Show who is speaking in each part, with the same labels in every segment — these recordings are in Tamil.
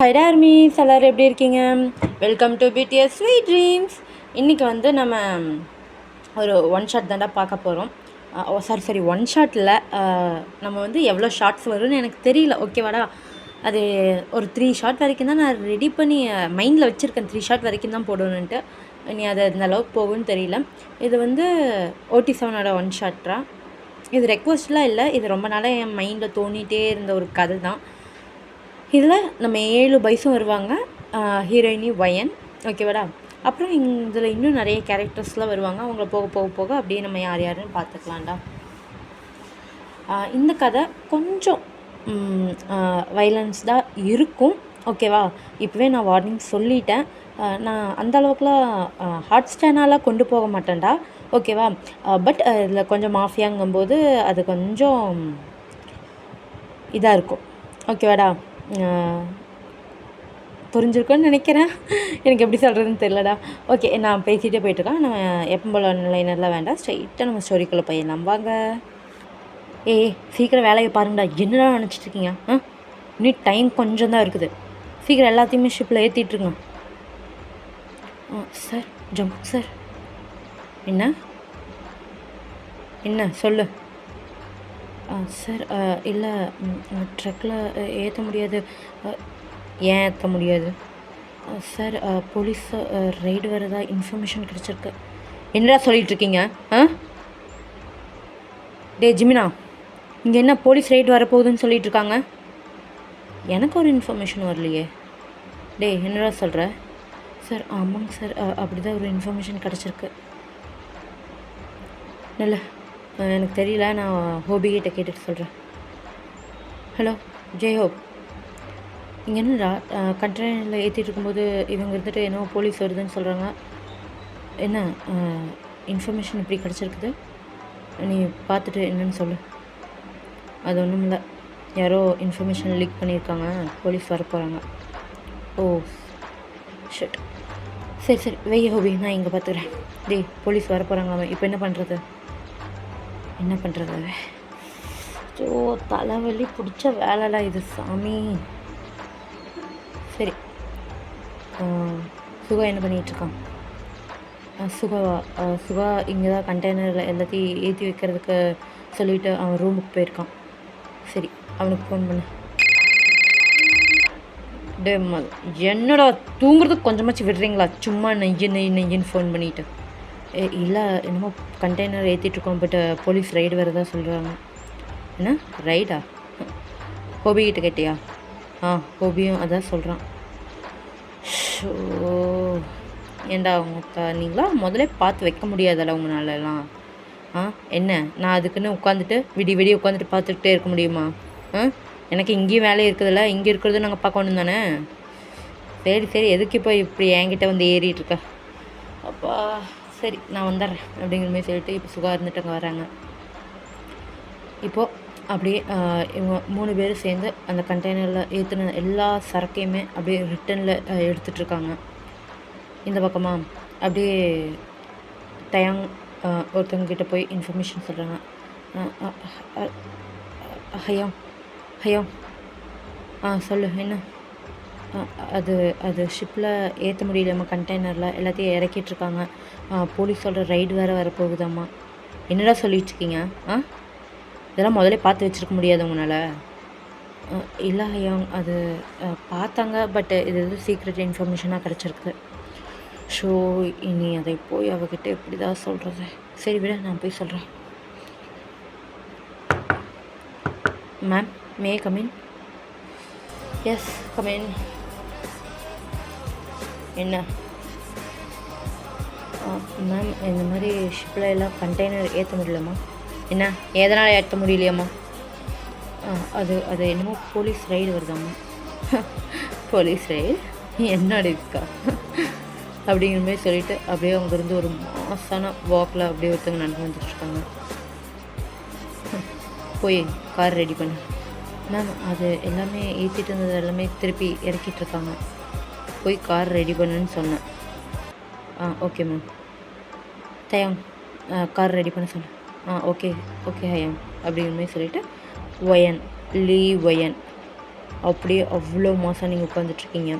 Speaker 1: ஹை டார்மீஸ் எல்லோரும் எப்படி இருக்கீங்க? Welcome to BTS sweet dreams. இன்றைக்கி வந்து நம்ம ஒரு ஒன் ஷாட் தாண்டா பார்க்க போகிறோம். சாரி ஒன் ஷாட்டில் நம்ம வந்து எவ்வளோ ஷார்ட்ஸ் வரும்னு எனக்கு தெரியல, ஓகேவாடா? அது ஒரு 3 ஷார்ட் வரைக்கும் தான் நான் ரெடி பண்ணி மைண்டில் வச்சுருக்கேன். 3 ஷார்ட் வரைக்கும் தான் போடணுன்ட்டு. நீ அது இந்த அளவுக்கு போகும்னு தெரியல. இது வந்து OT7ஓட ஒன் ஷாட்ரா. இது ரெக்வஸ்ட்லாம் இல்லை, இது ரொம்ப நாளாக என் மைண்டில் தோணிகிட்டே இருந்த ஒரு கதை தான். இதில் நம்ம 7 பாய்ஸும் வருவாங்க, ஹீரோயினி வயன், ஓகேவாடா? அப்புறம் இதில் இன்னும் நிறைய கேரக்டர்ஸ்லாம் வருவாங்க. அவங்கள போக போக போக அப்படியே நம்ம யார் யாருன்னு பார்த்துக்கலாம்டா. இந்த கதை கொஞ்சம் வைலன்ஸ் தான் இருக்கும், ஓகேவா? இப்போவே நான் வார்னிங் சொல்லிட்டேன். நான் அந்த அளவுக்குலாம் ஹாட் ஸ்டானாலாம் கொண்டு போக மாட்டேன்டா, ஓகேவா? பட் இதில் கொஞ்சம் மாஃபியாங்கும்போது அது கொஞ்சம் இதாக இருக்கும், ஓகேவாடா? புரிஞ்சிருக்குன்னு நினைக்கிறேன். எனக்கு எப்படி சொல்கிறதுன்னு தெரிலடா. ஓகே, நான் பேசிகிட்டே போயிட்டுருக்கேன். நம்ம எப்போ போல லைனர்லாம் வேண்டாம், ஸ்ட்ரைட்டாக நம்ம ஸ்டோரிக்குள்ளே போயிடலாம் வாங்க. சீக்கிரம் வேலையை பாருங்கடா. என்னடா நினச்சிட்ருக்கீங்க? இன்னும் டைம் கொஞ்சம் தான் இருக்குது. சீக்கிரம் எல்லாத்தையுமே ஷிப்பில் ஏற்றிட்டுருங்க. Sir, jump sir. என்ன என்ன சொல்லு. சார், இல்லை, ட்ரக்கில் ஏற்ற முடியாது. ஏன் ஏற்ற முடியாது? சார், போலீஸ் ரைடு வரதா இன்ஃபர்மேஷன் கிடச்சிருக்கு. என்னடா சொல்லிகிட்ருக்கீங்க? டே ஜிமினா, இங்கே என்ன போலீஸ் ரைடு வரப்போகுதுன்னு சொல்லிகிட்ருக்காங்க? எனக்கு ஒரு இன்ஃபர்மேஷன் வரலையே. டே என்னடா சொல்கிற? சார், ஆமாங்க சார், அப்படி தான் ஒரு இன்ஃபர்மேஷன் கிடச்சிருக்கு. இல்லை, எனக்கு தெரியல, நான் ஹோபிகிட்ட கேட்டுட்டு சொல்கிறேன். ஹலோ ஜெய்ஹோப், இங்கே என்னடா கண்டெய்னரில் ஏற்றிட்டு இருக்கும்போது இவங்க இருந்துட்டு என்னவோ போலீஸ் வருதுன்னு சொல்கிறாங்க. என்ன இன்ஃபர்மேஷன் இப்படி கிடச்சிருக்குது? நீ பார்த்துட்டு என்னன்னு சொல்லு. அது ஒன்றும் இல்லை, யாரோ இன்ஃபர்மேஷன் லீக் பண்ணியிருக்காங்க, போலீஸ் வர போகிறாங்க. Oh shit. சரி சரி வெய்ய ஹோபி, நான் இங்கே பார்த்துக்கிறேன். டேய், போலீஸ் வர போகிறாங்களாமே, இப்போ என்ன பண்ணுறது? என்ன பண்ணுறது? ஓ, தலைவலி பிடிச்ச வேலைலாம் இது சாமி. சரி, சுகா என்ன பண்ணிகிட்ருக்கான்? சுகா இங்கே தான் கண்டெய்னரில் எல்லாத்தையும் ஏற்றி வைக்கிறதுக்கு சொல்லிவிட்டு அவன் ரூமுக்கு போயிருக்கான். சரி, அவனுக்கு ஃபோன் பண்ணு. டே என்னடா தூங்குறதுக்கு கொஞ்சமாச்சு விடுறீங்களா? சும்மா நெய்யின்னு ஃபோன் பண்ணிவிட்டு. இல்லை, என்னமோ கண்டெய்னர் ஏற்றிட்டுருக்கோம், பட் போலீஸ் ரைடு வரதா சொல்கிறாங்க. என்ன ரைடா? ஹோபிகிட்ட கேட்டியா? ஹோபியும் அதான் சொல்கிறான். ஷோ, ஏண்டா நீங்களா முதல்ல பார்த்து வைக்க முடியாதல்ல உங்களாலலாம்? என்ன, நான் அதுக்குன்னு உட்காந்துட்டு விடிய உட்காந்துட்டு பார்த்துக்கிட்டே இருக்க முடியுமா? எனக்கு இங்கேயும் வேலை இருக்குதுல்ல, இங்கே இருக்கிறது நாங்கள் பார்க்கணும் தானே. சரி சரி, எதுக்கு இப்போ இப்படி என்கிட்ட வந்து ஏறிட்டுருக்க? அப்பா சரி, நான் வந்துடுறேன் அப்படிங்கிற மாதிரி சொல்லிட்டு இப்போ சுகா இருந்துட்டு அங்கே வராங்க. இப்போது அப்படியே இவங்க 3 பேரும் சேர்ந்து அந்த கண்டெய்னரில் ஏற்றின எல்லா சரக்கையுமே அப்படியே ரிட்டனில் எடுத்துகிட்ருக்காங்க. இந்த பக்கமாக அப்படியே தயாங் ஒருத்தவங்கக்கிட்ட போய் இன்ஃபர்மேஷன் சொல்கிறாங்க. ஹையா சொல்லு, என்ன? அது ஷிப்பில் ஏற்ற முடியலம்மா, கண்டெய்னரில் எல்லாத்தையும் இறக்கிட்டுருக்காங்க. போலீஸோட ரைடு வேறு வரப்போகுதாம்மா. என்னடா சொல்லிகிட்ருக்கீங்க? இதெல்லாம் முதல்ல பார்த்து வச்சுருக்க முடியாது உங்களால்? இல்லை ஐயா, அது பார்த்தாங்க, பட் இது எதுவும் சீக்ரெட் இன்ஃபர்மேஷனாக கிடச்சிருக்கு. ஸோ இனி அதை போய் அவகிட்ட எப்படி தான் சொல்கிறது? சரி விட, நான் போய் சொல்கிறேன். Ma'am, may come in? Yes come in. என்ன மேம், இந்த மாதிரி ஷிப்பில் எல்லாம் கண்டெய்னர் ஏற்ற முடியலம்மா. என்ன, எதனால் ஏற்ற முடியலையாம்மா? அது என்னமோ போலீஸ் ரைடு வருதாம்மா. போலீஸ் ரைடு என்னோட இருக்கா அப்படிங்கிற மாதிரி சொல்லிவிட்டு அப்படியே அங்கேருந்து ஒரு மாசான வாக்கில் அப்படியே ஒருத்தவங்க நடந்து வந்துட்டுருக்காங்க. போய் கார் ரெடி பண்ணு. மேம், அது எல்லாமே ஏற்றிட்டு இருந்தது எல்லாமே திருப்பி இறக்கிட்டுருக்காங்க. போய் கார் ரெடி பண்ணுன்னு சொன்னேன். Okay ma'am. தயாங், கார் ரெடி பண்ண சொன்னேன். ஓகே ஓகே ஹயாங் அப்படிங்கிற மாதிரி சொல்லிவிட்டு ஒயன் லீ ஒயன் அப்படியே அவ்வளோ மாதம் நீங்கள் உட்காந்துட்ருக்கீங்க.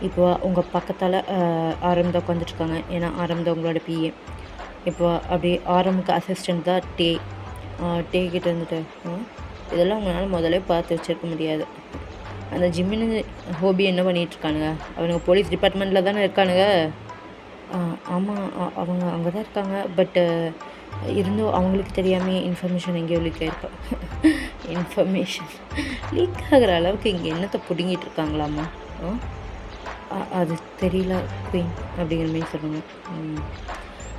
Speaker 1: இப்போ உங்கள் பக்கத்தால் ஆரம்பம் உட்காந்துட்ருக்காங்க. ஏன்னா ஆரம்பம் உங்களோட பிஏ. இப்போ அப்படியே ஆரம்புக்கு அசிஸ்டண்ட் தான் டே கிட்ட இருந்துட்டு இதெல்லாம் உங்களால் முதல்ல பார்த்து வச்சுருக்க முடியாது. அந்த ஜிம்மின்னு ஹோபி என்ன பண்ணிகிட்ருக்கானுங்க? அவனுங்க போலீஸ் டிபார்ட்மெண்ட்டில் தானே இருக்கானுங்க. ஆமாம், அவங்க அங்கே தான் இருக்காங்க. பட்டு இருந்தும் அவங்களுக்கு தெரியாமல் இன்ஃபர்மேஷன் எங்கேயோ லீக் ஆகிருக்கா. இன்ஃபர்மேஷன் லீக் ஆகிற அளவுக்கு இங்கே என்னத்தை பிடுங்கிட்டு இருக்காங்களாம்மா? அது தெரியல குயின் அப்படிங்கிற மாதிரி சொல்லுங்க.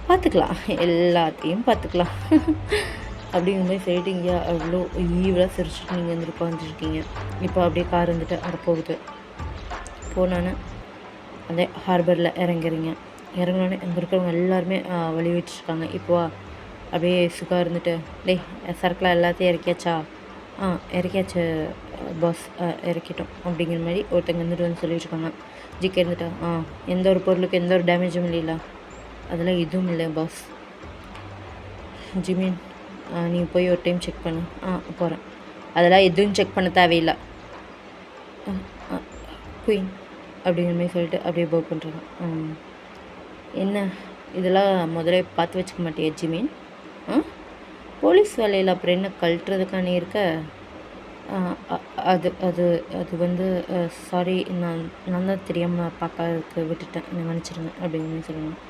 Speaker 1: பார்த்துக்கலாம், எல்லாத்தையும் பார்த்துக்கலாம் அப்படிங்கிற மாதிரி சொல்லிட்டு இங்கே அவ்வளோ ஈவலாக சிரிச்சுட்டு நீங்கள் வந்துட்டு உட்காந்துருக்கீங்க. இப்போ அப்படியே கார் வந்துட்டு அங்கே போகுது. போனான்னு அதே ஹார்பரில் இறங்குறீங்க. இறங்கினோடனே அங்கே இருக்கிறவங்க எல்லாருமே வழி வச்சுருக்காங்க. இப்போ அப்படியே சுகா இருந்துட்டு டேய் சரக்குலாம் எல்லாத்தையும் இறக்கியாச்சா? இறக்கியாச்சு பாஸ், இறக்கிட்டோம் அப்படிங்கிற மாதிரி ஒருத்தங்க வந்துட்டு வந்து சொல்லிட்டுருக்காங்க. ஜிக்கே இருந்துட்டா எந்த ஒரு பொருளுக்கு எந்த ஒரு டேமேஜும் இல்லைல்ல? அதெல்லாம் எதுவும் இல்லை பாஸ். ஜிமின் நீங்கள் போய் ஒரு டைம் செக் பண்ணு. போகிறேன். அதெல்லாம் எதுவும் செக் பண்ண தேவையில்லை குயின் அப்படிங்கிற மாதிரி சொல்லிட்டு அப்படியே போ பண்ணுறாங்க. என்ன இதெல்லாம் முதல்ல பார்த்து வச்சுக்க மாட்டேன் ஜிமின்? போலீஸ் வேலையில் அப்புறம் என்ன கழட்டுறதுக்கானே இருக்க? அது அது அது வந்து சாரி, நான் தான் தெரியாமல் பார்க்கறதுக்கு விட்டுட்டேன், மன்னிச்சிடுங்க அப்படிங்கிற மாதிரி சொல்லணும்.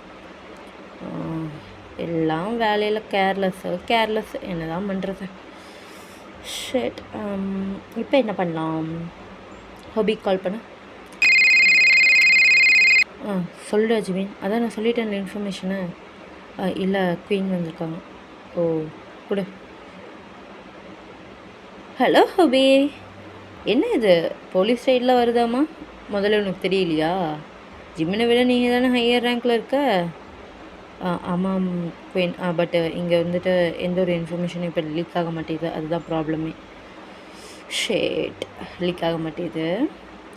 Speaker 1: எல்லாம் வேலையில் கேர்லெஸ் என்ன தான் பண்ணுறது? ஷேட். இப்போ என்ன பண்ணலாம்? ஹாபிக்கு கால் பண்ண. சொல்லு அஜ்மீன். அதான் நான் சொல்லிட்டேன் இன்ஃபர்மேஷனு. இல்லை குயின் வந்திருக்காங்க. ஓ கொடு. ஹலோ ஹபி, என்ன இது போலீஸ் சைடில் வருதாம்மா? முதல்ல உனக்கு தெரியலையா? ஜிம்மினை விட நீங்கள் தானே ஹையர் ரேங்க்கில் இருக்க. ஆமாம் குயின். பட் இங்கே வந்துட்டு எந்த ஒரு இன்ஃபர்மேஷனும் இப்போ லீக் ஆக மாட்டேங்குது, அதுதான் ப்ராப்ளமே. ஷேட், லீக் ஆக மாட்டேங்குது.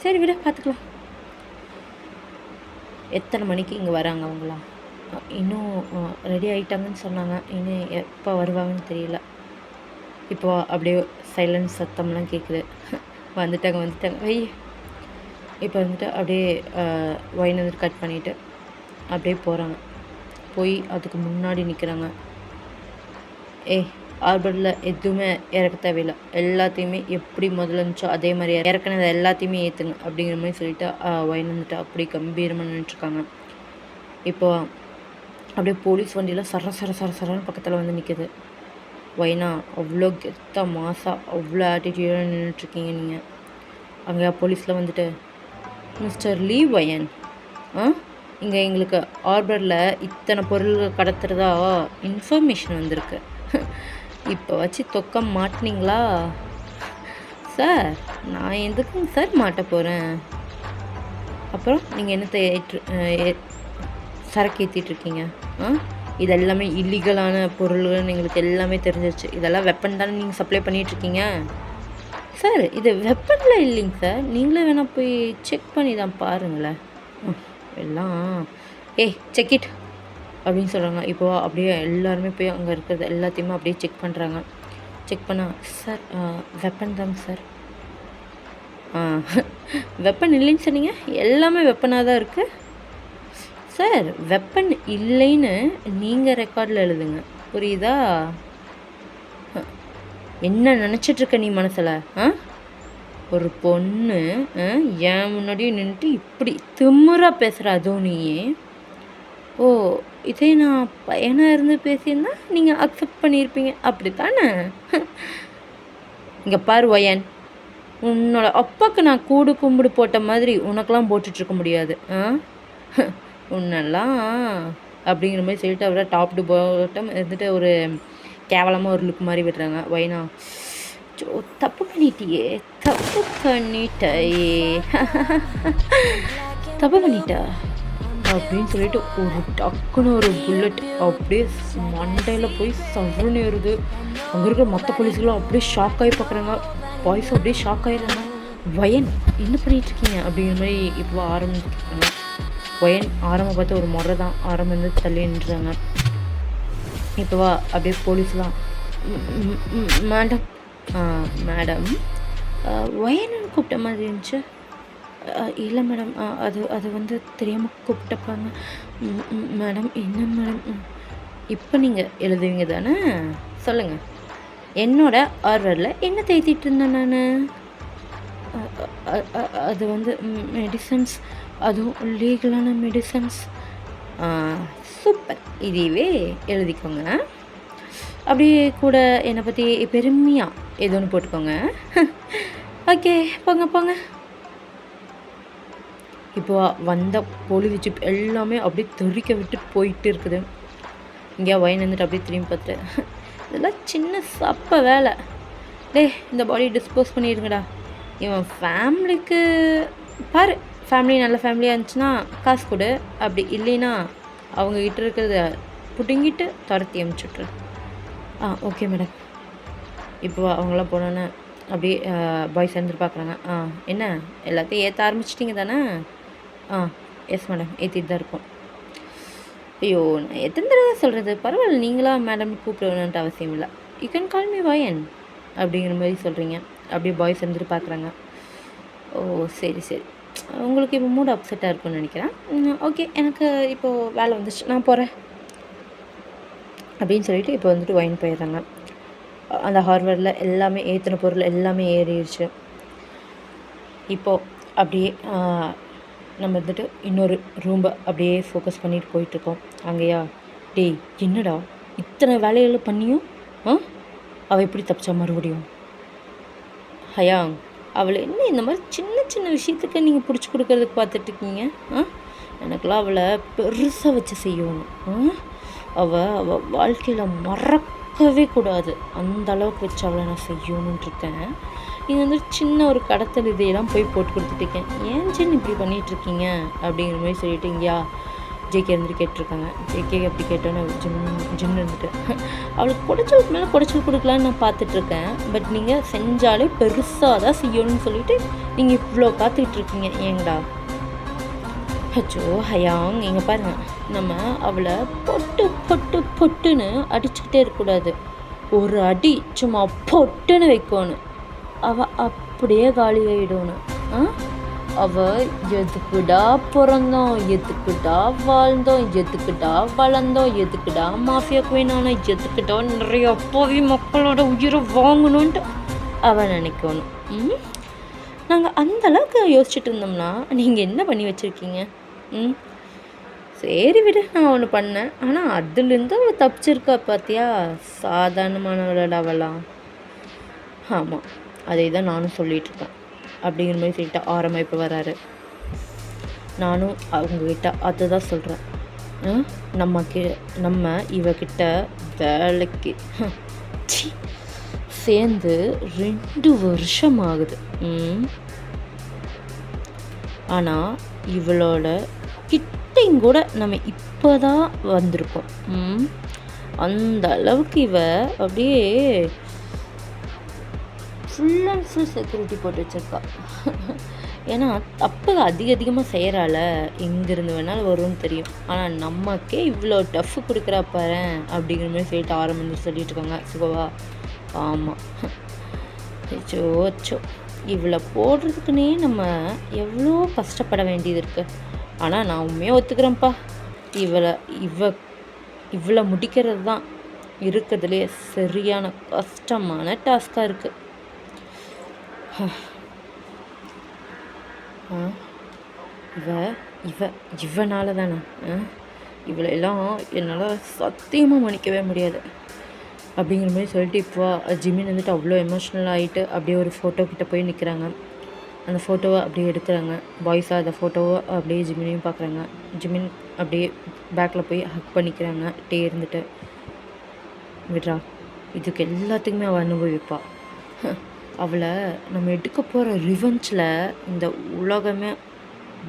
Speaker 1: சரி விட, பார்த்துக்கலாம். எத்தனை மணிக்கு இங்கே வராங்க அவங்களாம்? இன்னும் ரெடி ஆகிட்டாங்கன்னு சொன்னாங்க. இன்னும் எப்போ வருவாங்கன்னு தெரியல. இப்போ அப்படியே சைலன்ஸ் சத்தம்லாம் கேட்குது. வந்துட்டாங்க வை. இப்போ வந்துட்டு அப்படியே ஒயின் வந்துட்டு கட் பண்ணிவிட்டு அப்படியே போகிறாங்க. போய் அதுக்கு முன்னாடி நிற்கிறாங்க. ஹார்பரில் எதுவுமே இறக்க தேவையில்லை, எல்லாத்தையுமே எப்படி முதல்ல இருந்துச்சோ அதே மாதிரி இறக்குனதை எல்லாத்தையுமே ஏற்றுங்க அப்படிங்கிற மாதிரி சொல்லிவிட்டு ஒயின் வந்துட்டு அப்படி கம்பீரமாக நின்றுட்டுருக்காங்க. இப்போ அப்படியே போலீஸ் வண்டியில் சரன்னு பக்கத்தில் வந்து நிற்கிது. ஒயினா அவ்வளோ கெத்தா மாசாக அவ்வளோ ஆட்டிடியூடாக நின்றுட்டுருக்கீங்க நீங்கள். அங்கே போலீஸில் வந்துட்டு மிஸ்டர் லீ ஒயன், இங்கே எங்களுக்கு ஹார்பரில் இத்தனை பொருள்கள் கடத்துறதா இன்ஃபர்மேஷன் வந்திருக்கு. இப்போ வச்சு தொக்க மாட்டினீங்களா? சார் நான் எதுக்குங்க சார் மாட்ட போகிறேன்? அப்புறம் நீங்கள் என்னத்தை சரக்கு ஏற்றிட்டுருக்கீங்க? இதெல்லாமே இல்லீகலான பொருள்கள்னு எங்களுக்கு எல்லாமே தெரிஞ்சிருச்சு. இதெல்லாம் வெப்பன் தானே நீங்கள் சப்ளை பண்ணிகிட்ருக்கீங்க? சார் இது வெப்பனில் இல்லைங்க சார், நீங்களே வேணால் போய் செக் பண்ணி தான் பாருங்களேன். எல்லாம் செக் இட் அப்படின்னு சொல்கிறாங்க. இப்போது அப்படியே எல்லாருமே போய் அங்கே இருக்கிறது எல்லாத்தையுமே அப்படியே செக் பண்ணுறாங்க. செக் பண்ணால் சார் வெப்பன் தாங்க சார். வெப்பன் இல்லைன்னு சொன்னீங்க, எல்லாமே வெப்பனாக தான் இருக்குது. சார் வெப்பன் இல்லைன்னு நீங்கள் ரெக்கார்டில் எழுதுங்க, புரியுதா? என்ன நினச்சிட்ருக்க நீ மனசில்? ஒரு பொண்ணு என் முன்னாடியே நின்றுட்டு இப்படி திமிராக பேசுகிற அதுவும் நீயே. ஓ இதே நான் பையனாக இருந்து பேசியிருந்தா நீங்கள் அக்செப்ட் பண்ணியிருப்பீங்க, அப்படி தானே? இங்கே பாரு ஒயன், உன்னோட அப்பாவுக்கு நான் கூடு கும்பிடு போட்ட மாதிரி உனக்கெல்லாம் போட்டுட்ருக்க முடியாது. உன்னெல்லாம் அப்படிங்கிற மாதிரி சொல்லிட்டு அவரை டாப் டு பாட்டம் இருந்துட்டு ஒரு கேவலமாக ஒரு லுக் மாதிரி விடுறாங்க. ஒயினா தப்பு பண்ணிட்டியே, தப்பு பண்ணிட்டா அப்படின்னு சொல்லிட்டு ஒரு டக்குன்னு ஒரு புல்லட் அப்படியே மண்டையில் போய் சவுன்னு ஏறுது. அங்கே இருக்கிற மற்ற போலீஸ்களும் அப்படியே ஷாக் ஆகி பார்க்குறாங்க. பாய்ஸ் அப்படியே ஷாக் ஆகிடுறாங்க. ஒயன் என்ன பண்ணிகிட்ருக்கீங்க அப்படிங்கிற மாதிரி இப்போ ஆரம்பிச்சிருக்காங்க. ஒயன் ஆரம்பம் பார்த்து ஒரு முறை தான் ஆரம்பம் வந்து தள்ளி நின்றுறாங்க. இப்போவா அப்படியே போலீஸ்லாம் மேடம் வயனன்னு கூப்பிட்ட மாதிரி இருந்துச்சு. இல்லை மேடம், அது அது வந்து தெரியாமல் கூப்பிட்டப்பாங்க. மேடம் என்ன மேடம்? இப்போ நீங்கள் எழுதுவீங்க தானே? சொல்லுங்கள். என்னோட ஆர்வரில் என்ன தேய்த்திட்டு இருந்தேன் நான்? அது வந்து மெடிசன்ஸ், அதுவும் லீகலான மெடிசன்ஸ். சூப்பர், இதுவே எழுதிக்கோங்க. அப்படியே கூட என்னை பற்றி பெருமையாக ஏதோ ஒன்று போட்டுக்கோங்க. ஓகே, போங்க போங்க. இப்போ வந்த போலீஸ் ஜீப் எல்லாமே அப்படியே தெறிக்க விட்டு போயிட்டு இருக்குது. இங்கேயா வயன் வந்துட்டு அப்படியே திரும்பி பார்த்துட்டு, இதெல்லாம் சின்ன சப்ப வேலை. இந்த பாடி டிஸ்போஸ் பண்ணிடுங்கடா. இவன் ஃபேமிலிக்கு பாரு, ஃபேமிலி நல்ல ஃபேமிலியாக இருந்துச்சுன்னா காசு கொடு, அப்படி இல்லைன்னா அவங்கக்கிட்ட இருக்கிறத புட்டுங்கிட்டு துரத்தி அமுச்சுட்ரு. Okay madam. இப்போ அவங்களாம் போனோன்னே அப்படியே பாய்ஸ் வந்துட்டு பார்க்குறாங்க. என்ன எல்லாத்தையும் ஏற்ற ஆரம்பிச்சிட்டிங்க தானே? எஸ் மேடம், ஏற்றிட்டு தான் இருக்கோம். ஐயோ, நான் எத்தனை தடவை சொல்கிறது? பரவாயில்ல, நீங்களா மேடம் கூப்பிடணுன்ட்டு அவசியம் இல்லை. யூ கேன் கால் மீ வயன் அப்படிங்கிற மாதிரி சொல்கிறீங்க. அப்படியே பாய்ஸ் வந்துட்டு பார்க்குறாங்க. ஓ சரி சரி, உங்களுக்கு இப்போ மூட் அப்செட்டாக இருக்கும்னு நினைக்கிறேன். ஓகே, எனக்கு இப்போது வேலை வந்துச்சு, நான் போகிறேன் அப்படின்னு சொல்லிட்டு இப்போ வந்துட்டு வயன் போயிடுறாங்க. அந்த ஹார்வரில் எல்லாமே ஏற்றின பொருள் எல்லாமே ஏறிடுச்சு. இப்போது அப்படியே நம்ம வந்துட்டு இன்னொரு ரூம்பை அப்படியே ஃபோக்கஸ் பண்ணிட்டு போயிட்டுருக்கோம். அங்கேயா, டேய் என்னடா இத்தனை வேலைகள் பண்ணியும் அவள் எப்படி தப்பிச்சா மறுபடியும்? ஹயாங், அவளை என்ன இந்த மாதிரி சின்ன சின்ன விஷயத்துக்கு நீங்கள் பிடிச்சி கொடுக்கறதுக்கு பார்த்துட்ருக்கீங்க? எனக்கெல்லாம் அவளை பெருசாக வச்சு செய்யணும். அவள் வாழ்க்கையில் மறக்கவே கூடாது, அந்த அளவுக்கு வச்சு அவளை நான் செய்யணுன்ட்டு இருக்கேன். நீங்கள் வந்து சின்ன ஒரு கடத்தல் இதையெல்லாம் போய் போட்டு கொடுத்துட்ருக்கேன். ஏன் ஜின் இப்படி பண்ணிகிட்ருக்கீங்க அப்படிங்கிற மாதிரி சொல்லிட்டு இங்கேயா ஜேகே இருந்துட்டு கேட்டிருக்காங்க. ஜேகே அப்படி கேட்டோன்னே ஜின்னு இருந்துட்டு, அவளுக்கு குடைச்சலுக்கு மேலே குடைச்சல் கொடுக்கலான்னு நான் பார்த்துட்ருக்கேன். பட் நீங்கள் செஞ்சாலே பெருசாக தான் செய்யணும்னு சொல்லிட்டு நீங்கள் இவ்வளோ காத்துக்கிட்டுருக்கீங்க. ஏங்கடா? அச்சோ ஹயாங், இங்கே பாருங்கள், நம்ம அவளை பொட்டு பொட்டு பொட்டுன்னு அடிச்சுக்கிட்டே இருக்கக்கூடாது. ஒரு அடி சும்மா பொட்டுன்னு வைக்கணும். அவள் அப்படியே காலி ஆகிடணும். அவள் எதுக்குடா பிறந்தோம், எதுக்குடா வாழ்ந்தோம், எதுக்குடா வளர்ந்தோம், எதுக்குடா மாஃபியா குயின் ஆனால், எதுக்குடா நிறைய அப்பாவி மக்களோட உயிரை வாங்கணுன்ட்டு அவள் நினைக்கணும். நாங்கள் அந்தளவுக்கு யோசிச்சுட்டு இருந்தோம்னா நீங்கள் என்ன பண்ணி வச்சுருக்கீங்க? சரி விடு, நான் ஒன்று பண்ணேன். ஆனால் அதுலேருந்து அவள் தப்பிச்சிருக்கா பார்த்தியா? சாதாரணமானவளோட அவளாம். ஆமாம், அதே தான் நானும் சொல்லிகிட்ருக்கேன் அப்படிங்கிற மாதிரி சொல்லிட்டு ஆரம்பம் இப்போ வராரு. நானும் அவங்கக்கிட்ட அதை தான் சொல்கிறேன். நம்ம இவகிட்ட வேலைக்கு சேர்ந்து 2 வருஷம் ஆகுது. ஆனால் இவளோட கிட்டையும் கூட நம்ம இப்போ தான் வந்திருக்கோம். அந்த அளவுக்கு இவ அப்படியே ஃபுல் அண்ட் ஃபுல் செக்யூரிட்டி போட்டு வச்சுருக்கா. ஏன்னா தப்பு அதிகமாக செய்கிறால, எங்கேருந்து வேணாலும் வரும்னு தெரியும். ஆனால் நமக்கே இவ்வளோ டஃப்பு கொடுக்குறா பாரு அப்படிங்கிற மாதிரி சொல்லிட்டு ஆரம்பிச்சு சொல்லிட்டு இருக்காங்க சிவவா. ஆமாம், அச்சோ இவ்வளோ போடுறதுக்குன்னே நம்ம எவ்வளோ கஷ்டப்பட வேண்டியது இருக்குது. ஆனால் நான் உண்மையாக ஒத்துக்கிறேன்ப்பா, இவ்வளோ முடிக்கிறது தான் இருக்கிறதுலே சரியான கஷ்டமான டாஸ்காக இருக்குது. இவனால தானே இவளெல்லாம் என்னால் சத்தியமாக மன்னிக்கவே முடியாது அப்படிங்கிற மாதிரி சொல்லிட்டு இப்போ ஜிமின் வந்துட்டு அவ்வளோ எமோஷ்னல் ஆகிட்டு அப்படியே ஒரு ஃபோட்டோ கிட்டே போய் நிற்கிறாங்க. அந்த ஃபோட்டோவை அப்படியே எடுக்கிறாங்க. பாய்ஸாக அந்த ஃபோட்டோவை அப்படியே ஜிமினையும் பார்க்குறாங்க. ஜிமின் அப்படியே பேக்கில் போய் ஹக் பண்ணிக்கிறாங்க. டே இருந்துட்டு, விட்றா, இதுக்கு எல்லாத்துக்குமே அவள் அனுபவிப்பா. அவளை நம்ம எடுக்க போகிற ரிவெஞ்சில் இந்த உலகமே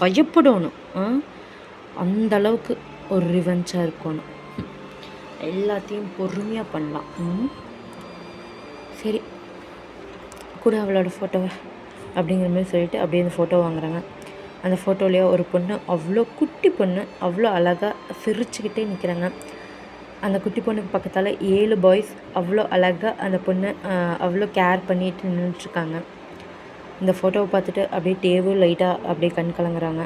Speaker 1: பயப்படணும். அந்த அளவுக்கு ஒரு ரிவெஞ்சாக இருக்கணும். எல்லாத்தையும் பொறுமையாக பண்ணலாம். சரி, கூட அவளோட ஃபோட்டோவை அப்படிங்கிற மாதிரி சொல்லிட்டு அப்படியே அந்த ஃபோட்டோ வாங்குறாங்க. அந்த ஃபோட்டோலேயே ஒரு பொண்ணு, அவ்வளோ குட்டி பொண்ணு, அவ்வளோ அழகாக சிரிச்சுக்கிட்டே நிற்கிறாங்க. அந்த குட்டி பொண்ணுக்கு பக்கத்தால் 7 பாய்ஸ் அவ்வளோ அழகாக அந்த பொண்ணு அவ்வளோ கேர் பண்ணிட்டு நின்றுட்டுருக்காங்க. இந்த ஃபோட்டோவை பார்த்துட்டு அப்படியே டேவும் லைட்டாக அப்படியே கண் கலங்குறாங்க.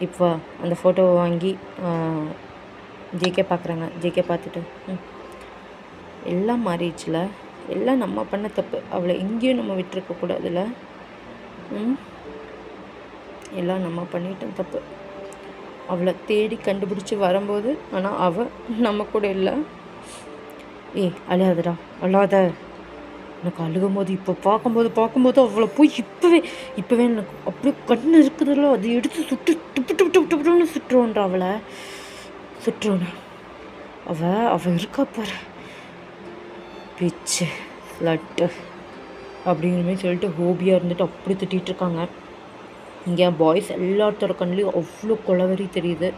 Speaker 1: இப்போ அந்த ஃபோட்டோவை வாங்கி ஜேகே பார்க்குறாங்க. ஜேகே பார்த்துட்டு எல்லாம் மாறிடுச்சுல, எல்லாம் நம்ம பண்ண தப்பு, அவளை எங்கேயும் நம்ம விட்டுருக்கக்கூடாதுல்ல, எல்லாம் நம்ம பண்ணிட்டோம் தப்பு. அவளை தேடி கண்டுபிடிச்சி வரும்போது ஆனால் அவள் நம்ம கூட இல்லை. அழாதடா, அழாத. எனக்கு அழுகும்போது இப்போ பார்க்கும்போது அவளை போய் இப்போவே எனக்கு அப்படியே கண்ணு இருக்குதுல்ல, அதை எடுத்து சுட்டு டுப்புன்னு சுட்டுருவோன்றா. அவளை சுட்டுருவோண்ணா. அவள் இருக்கா பாரு, பிச்சு லட்டு அப்படிங்கிற மாதிரி சொல்லிட்டு ஹோபியாக இருந்துட்டு அப்படி திட்டிகிட்டு இருக்காங்க. இங்கே பாய்ஸ் எல்லாத்தோட கண்ணுலேயும் அவ்வளோ கொலவெறி தெரியுது.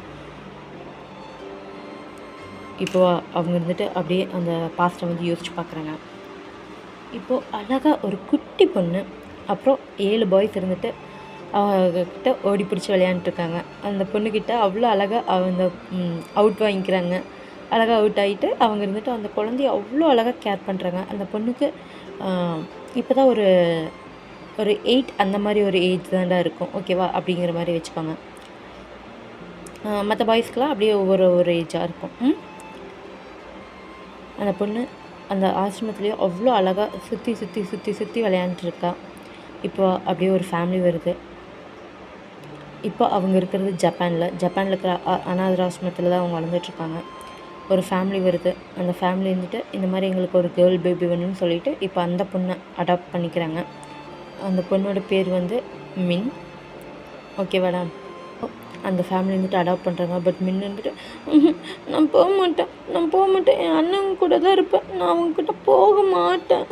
Speaker 1: இப்போ அவங்க இருந்துட்டு அப்படியே அந்த பாஸ்ட்டை வந்து யோசிச்சு பார்க்குறாங்க. இப்போது அழகாக ஒரு குட்டி பொண்ணு அப்புறம் 7 பாய்ஸ் இருந்துட்டு அவங்கக்கிட்ட ஓடி பிடிச்சி விளையாண்டுருக்காங்க. அந்த பொண்ணுக்கிட்ட அவ்வளோ அழகாக அந்த அவுட் வாங்கிக்கிறாங்க. அழகாக அவுட் ஆகிட்டு அவங்க இருந்துட்டு அந்த குழந்தைய அவ்வளோ அழகாக கேர் பண்ணுறாங்க. அந்த பொண்ணுக்கு இப்போ தான் ஒரு 8 அந்த மாதிரி ஒரு ஏஜ் தான்டா இருக்கும், ஓகேவா, அப்படிங்கிற மாதிரி வச்சுக்கோங்க. மற்ற பாய்ஸ்க்கெலாம் அப்படியே ஒவ்வொரு ஏஜாக இருக்கும். அந்த பொண்ணு அந்த ஆசிரமத்துலேயே அவ்வளோ அழகாக சுற்றி விளையாண்டுருக்கா. இப்போ அப்படியே ஒரு ஃபேமிலி வருது. இப்போ அவங்க இருக்கிறது ஜப்பானில் இருக்கிற அனாதை ஆசிரமத்தில் தான் அவங்க வளர்ந்துட்டுருக்காங்க. ஒரு ஃபேமிலி வருது. அந்த ஃபேமிலி இருந்துட்டு இந்த மாதிரி எங்களுக்கு ஒரு கேர்ள் பேபி வேணும்னு சொல்லிட்டு இப்போ அந்த பொண்ணை அடாப்ட் பண்ணிக்கிறாங்க. அந்த பொண்ணோட பேர் வந்து மின், ஓகேவாடா. அந்த ஃபேமிலி வந்துட்டு அடாப்ட் பண்ணுறாங்க. பட் மின் வந்துட்டு நான் போக மாட்டேன், என் அண்ணன் கூட தான் இருப்பேன், நான் அவங்கக்கிட்ட போக மாட்டேன்.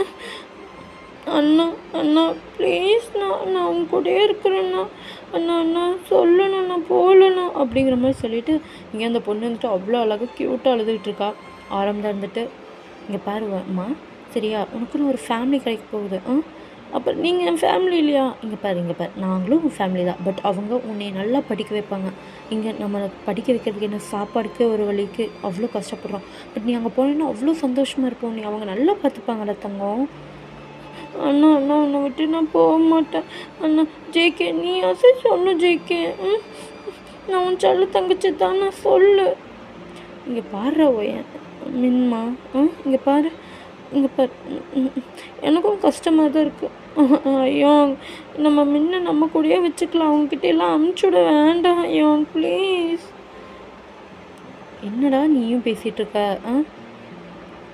Speaker 1: அண்ணா ப்ளீஸ்ண்ணா, நான் அவங்க கூடயே இருக்கிறேண்ணா, அண்ணா சொல்லணும், நான் போகலண்ணா அப்படிங்கிற மாதிரி சொல்லிவிட்டு இங்கே அந்த பொண்ணு வந்துட்டு அவ்வளோ அழகாக க்யூட்டாக அழுதுகிட்டு இருக்கா. ஆரம்பம் இருந்துட்டு இங்கே பாருவாம்மா, சரியா, உனக்குன்னு ஒரு ஃபேமிலி கிடைக்க போகுது. அப்போ நீங்கள் என் ஃபேமிலி இல்லையா? இங்கே பாரு, நாங்களும் உன் ஃபேமிலி தான். பட் அவங்க உன்னை நல்லா படிக்க வைப்பாங்க. இங்கே நம்மளை படிக்க வைக்கிறதுக்கு என்ன சாப்பாடுக்கு ஒரு வழிக்கு அவ்வளோ கஷ்டப்படுறோம். பட் நீ அங்கே போனீங்கன்னா அவ்வளோ சந்தோஷமாக இருப்போம். நீ அவங்க நல்லா பார்த்துப்பாங்கடா தங்கம். அண்ணா உன்னை விட்டு நான் போக மாட்டேன். அண்ணா ஜேகே, நீ ஆசை சொல்லு ஜேகே. நான் உன் சொல்ல தங்கச்சி தான், நான் சொல்லு. இங்கே பாரு ஓயன் மின்மா, இங்கே பாரு. எனக்கும் கஷ்டமாக தான் இருக்குது. ஐயோ, நம்ம முன்ன நம்ம கூடயே வச்சுக்கலாம், அவங்ககிட்ட எல்லாம் அமுச்சுட வேண்டாம். ஐயோ ப்ளீஸ். என்னடா நீயும் பேசிகிட்டு இருக்க?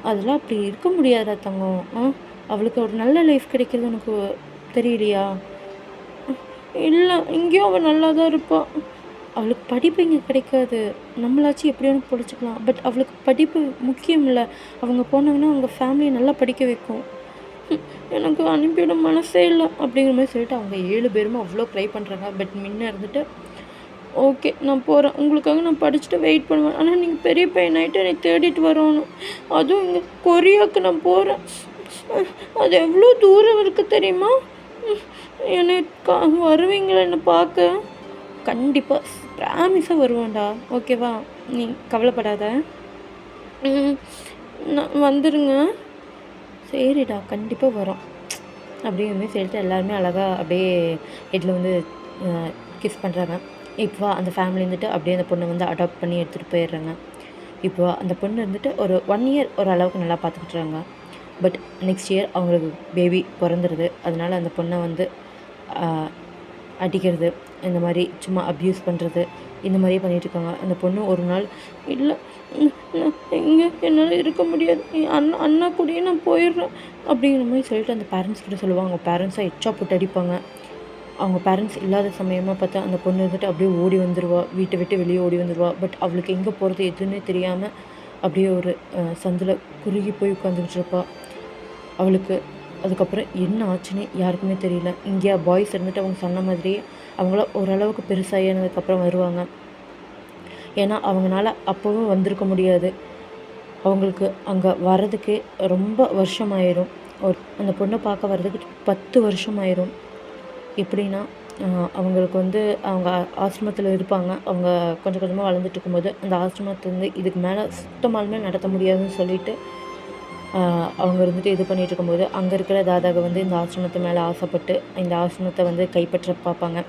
Speaker 1: அதெல்லாம் அப்படி இருக்க முடியாதா தங்கம்? அவளுக்கு ஒரு நல்ல லைஃப் கிடைக்கிறது உனக்கு தெரியலையா? இல்லை, இங்கேயும் அவள் நல்லா தான் இருப்பாள். அவளுக்கு படிப்பு இங்கே கிடைக்காது, நம்மளாச்சும் எப்படியும் பிடிச்சிக்கலாம். பட் அவளுக்கு படிப்பு முக்கியம் இல்லை. அவங்க போனாங்கன்னா அவங்க ஃபேமிலியை நல்லா படிக்க வைக்கும். எனக்கு அனுப்பிவிட மனசே இல்லை அப்படிங்கிற மாதிரி சொல்லிட்டு அவங்க 7 பேருமே அவ்வளோ ட்ரை பண்ணுறாங்க. பட் முன்ன இருந்துட்டு ஓகே நான் போகிறேன், உங்களுக்காக நான் படிச்சுட்டு வெயிட் பண்ணுவேன், ஆனால் நீங்கள் பெரிய பையனாயிட்டு என்னை தேடிட்டு வரணும். அதுவும் இங்கே கொரியாவுக்கு நான் போகிறேன். அது எவ்வளோ தூரம் இருக்குது தெரியுமா? என்னை வருவீங்களா என்னை பார்க்க? கண்டிப்பாக ப்ராமிஸாக வருவோண்டா, ஓகேவா, நீ கவலைப்படாத. நான் வந்துடுங்க. சரிடா, கண்டிப்பாக வரோம் அப்படிங்கிற மாதிரி சொல்லிட்டு எல்லாருமே அழகாக அப்படியே ஹெட்டில் வந்து கிஸ் பண்ணுறாங்க. இப்போ அந்த ஃபேமிலி இருந்துட்டு அப்படியே அந்த பொண்ணை வந்து அடாப்ட் பண்ணி எடுத்துகிட்டு போயிடுறாங்க. இப்போ அந்த பொண்ணு இருந்துட்டு ஒரு 1 இயர் ஒரு அளவுக்கு நல்லா பார்த்துக்கிட்டுறாங்க. பட் நெக்ஸ்ட் இயர் அவங்களுக்கு பேபி பிறந்துடுது. அதனால் அந்த பொண்ணை வந்து அடிக்கிறது, இந்த மாதிரி சும்மா அப்யூஸ் பண்ணுறது, இந்த மாதிரியே பண்ணிகிட்ருக்காங்க. அந்த பொண்ணு ஒரு நாள் இல்லை இங்கே என்னால் இருக்க முடியாது, அண்ணா கூடயே நான் போயிடுறேன் அப்படிங்கிற மாதிரி சொல்லிட்டு அந்த பேரண்ட்ஸ் கிட்ட சொல்லுவாங்க. அவங்க பேரண்ட்ஸாக எச்சா போட்டு அடிப்பாங்க. அவங்க பேரண்ட்ஸ் இல்லாத சமயமாக பார்த்தா அந்த பொண்ணு இருந்துட்டு அப்படியே ஓடி வந்துடுவா, வீட்டை விட்டு வெளியே ஓடி வந்துடுவா. பட் அவளுக்கு எங்கே போகிறது எதுன்னே தெரியாமல் அப்படியே ஒரு சந்தில் குறுகி போய் உட்காந்துக்கிட்டு இருப்பா. அவளுக்கு அதுக்கப்புறம் என்ன ஆச்சுன்னே யாருக்குமே தெரியல. இங்கே பாய்ஸ் இருந்துட்டு அவங்க சொன்ன மாதிரியே அவங்கள ஓரளவுக்கு பெருசாகினதுக்கப்புறம் வருவாங்க. ஏன்னா அவங்களால அப்போவும் வந்திருக்க முடியாது, அவங்களுக்கு அங்கே வர்றதுக்கு ரொம்ப வருஷமாயிரும். அந்த பொண்ணை பார்க்க வர்றதுக்கு 10 வருஷம் ஆயிரும். எப்படின்னா அவங்களுக்கு வந்து அவங்க ஆசிரமத்தில் இருப்பாங்க. அவங்க கொஞ்சம் கொஞ்சமாக வளர்ந்துட்டு இருக்கும்போது அந்த ஆசிரமத்துலேருந்து இதுக்கு மேலே சுத்தமாலுமே நடத்த முடியாதுன்னு சொல்லிட்டு அவங்க இருந்துட்டு இது பண்ணிகிட்டு இருக்கும்போது அங்கே இருக்கிற தாதாவை வந்து இந்த ஆசிரமத்து மேலே ஆசைப்பட்டு இந்த ஆசிரமத்தை வந்து கைப்பற்ற பார்ப்பாங்க.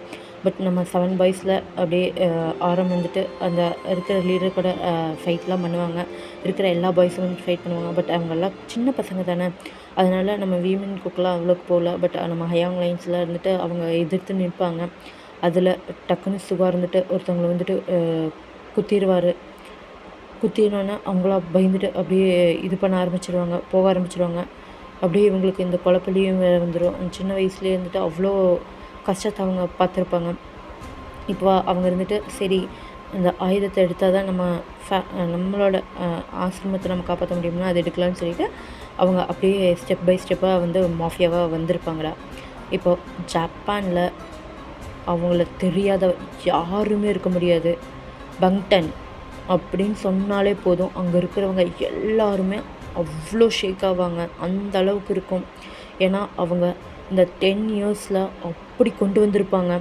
Speaker 1: பட் நம்ம 7 பாய்ஸில் அப்படியே ஆரம் வந்துட்டு அந்த இருக்கிற லீடர் கூட ஃபைட்லாம் பண்ணுவாங்க. இருக்கிற எல்லா பாய்ஸும் வந்துட்டு ஃபைட் பண்ணுவாங்க. பட் அவங்கெல்லாம் சின்ன பசங்க தானே, அதனால் நம்ம வீமன் குக்கெலாம் அவ்வளோக்கு போகல. பட் நம்ம ஹயாங் லைன்ஸில் இருந்துட்டு அவங்க எதிர்த்து நிற்பாங்க. அதில் டக்குன்னு சுகா இருந்துட்டு ஒருத்தவங்களை வந்துட்டு குத்திடுவார். குத்தினோன்னே அவங்களா பயந்துட்டு அப்படியே இது பண்ண ஆரம்பிச்சிடுவாங்க, போக ஆரம்பிச்சிடுவாங்க. அப்படியே இவங்களுக்கு இந்த குழப்பலியும் வேறு வந்துடும். சின்ன வயசுலேயே இருந்துட்டு அவ்வளோ கஷ்டத்தை அவங்க பார்த்துருப்பாங்க. இப்போ அவங்க இருந்துட்டு சரி இந்த ஆயுதத்தை எடுத்தால் தான் நம்மளோட ஆசிரமத்தை நம்ம காப்பாற்ற முடியும்னா அது எடுக்கலாம்னு சொல்லிட்டு அவங்க அப்படியே ஸ்டெப் பை ஸ்டெப்பாக வந்து மாஃபியாவாக வந்திருப்பாங்களா. இப்போது ஜப்பானில் அவங்கள தெரியாத யாருமே இருக்க முடியாது. பங்டன் அப்படின்னு சொன்னாலே போதும், அங்கே இருக்கிறவங்க எல்லாருமே அவ்வளோ ஷேக் ஆவாங்க. அந்த அளவுக்கு இருக்கும். ஏன்னா அவங்க இந்த 10 இயர்ஸில் அப்படி கொண்டு வந்திருப்பாங்க.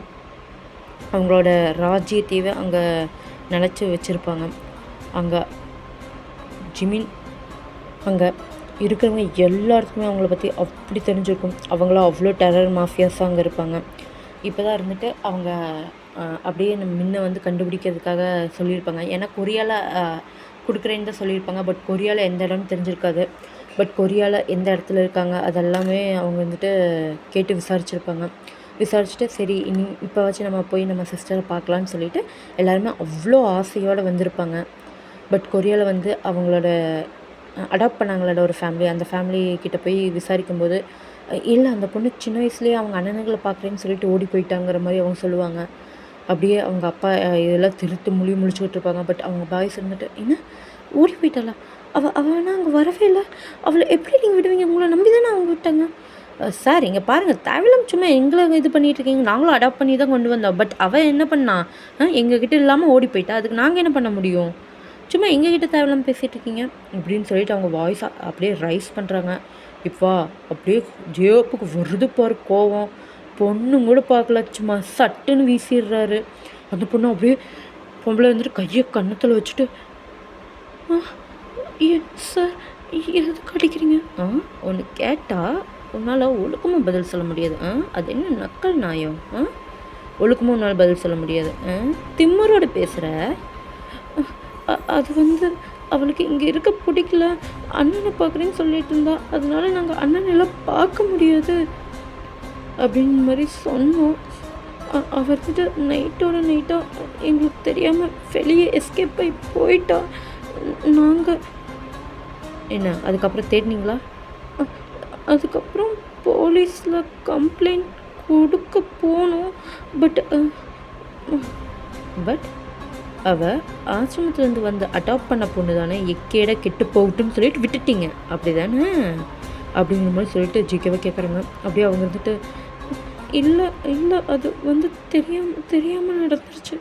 Speaker 1: அவங்களோட ராஜ்யத்தையே அங்கே நினச்சி வச்சுருப்பாங்க. அங்கே ஜிமின் அங்கே இருக்கிறவங்க எல்லாருக்குமே அவங்கள பற்றி அப்படி தெரிஞ்சிருக்கும். அவங்களாம் அவ்வளோ டெரர் மாஃபியாஸாக அங்கே இருப்பாங்க. இப்போ தான் இருந்துட்டு அவங்க அப்படியே முன்ன வந்து கண்டுபிடிக்கிறதுக்காக சொல்லியிருப்பாங்க. ஏன்னா கொரியாவில் கொடுக்குறேன்னு தான் சொல்லியிருப்பாங்க. பட் கொரியாவில் எந்த இடம்னு தெரிஞ்சிருக்காது. பட் கொரியாவில் எந்த இடத்துல இருக்காங்க அதெல்லாமே அவங்க வந்துட்டு கேட்டு விசாரிச்சுருப்பாங்க. விசாரிச்சுட்டு சரி இப்போ வச்சு நம்ம போய் நம்ம சிஸ்டரை பார்க்கலான்னு சொல்லிவிட்டு எல்லாருமே அவ்வளோ ஆசையோடு வந்திருப்பாங்க. பட் கொரியாவில் வந்து அவங்களோட அடாப்ட் பண்ணாங்களோட ஒரு ஃபேமிலி, அந்த ஃபேமிலி கிட்ட போய் விசாரிக்கும்போது இல்லை அந்த பொண்ணு சின்ன வயசுலேயே அவங்க அண்ணனுங்களை பார்க்குறேன்னு சொல்லிட்டு ஓடி போயிட்டாங்கிற மாதிரி அவங்க சொல்லுவாங்க. அப்படியே அவங்க அப்பா இதெல்லாம் திருத்து முழிச்சுக்கிட்டு இருப்பாங்க. பட் அவங்க பாய்ஸ் இருந்துட்டு என்ன ஓடி போயிட்டாளா, அவள் அங்கே வரவே இல்லை, அவளை எப்படி நீங்கள் விடுவீங்க, உங்களை நம்பி தானே அவங்க விட்டாங்க. சார் இங்கே பாருங்கள், தேவையில்லாம சும்மா எங்களை இது பண்ணிகிட்டு இருக்கீங்க, நாங்களும் அடாப்ட் பண்ணி தான் கொண்டு வந்தோம். பட் அவள் என்ன பண்ணா, எங்ககிட்ட இல்லாமல் ஓடி போயிட்டா, அதுக்கு நாங்கள் என்ன பண்ண முடியும், சும்மா எங்ககிட்ட தேவையில்லாமல் பேசிகிட்டு இருக்கீங்க இப்படின்னு சொல்லிட்டு அவங்க வாய்ஸாக அப்படியே ரைஸ் பண்ணுறாங்க. இப்போ அப்படியே ஜேப்புக்கு வருது பாரு கோவம். பொண்ணும் கூட பார்க்கல, சும்மா சட்டுன்னு வீசிடுறாரு. அந்த பொண்ணு அப்படியே பொம்பளை வந்துட்டு கையை கன்னத்தில் வச்சுட்டு சார் எதுக்கு அடிக்கிறீங்க, ஒன்று கேட்டால் உன்னால் ஒழுக்கமாக பதில் சொல்ல முடியாது, அது என்ன நக்கல் நாயம், ஒழுக்கமாக உன்னால் பதில் சொல்ல முடியாது, திம்மரோடு பேசுகிற, அது வந்து அவளுக்கு இங்கே இருக்க பிடிக்கல, அண்ணனை பார்க்குறேன்னு சொல்லிட்டு இருந்தா, அதனால நாங்கள் அண்ணனெல்லாம் பார்க்க முடியாது அப்படின்னு மாதிரி சொன்னோம். அவர்கிட்ட நைட்டாக எங்களுக்கு தெரியாமல் வெளியே எஸ்கேப் ஆகி போயிட்டா. நாங்கள் என்ன அதுக்கப்புறம் தேடினீங்களா? அதுக்கப்புறம் போலீஸில் கம்ப்ளைண்ட் கொடுக்க போனோம். பட் அவள் ஆசிரமத்துலேருந்து வந்து அடாப்ட் பண்ண பொண்ணு தானே, எக்கேட கெட்டு போகட்டும்னு சொல்லிட்டு விட்டுட்டீங்க அப்படி தானே அப்படிங்கிற மாதிரி சொல்லிட்டு ஜிகேவை கேட்குறாங்க. அப்படியே அவங்க வந்துட்டு இல்லை அது வந்து தெரியாமல் நடந்துருச்சு.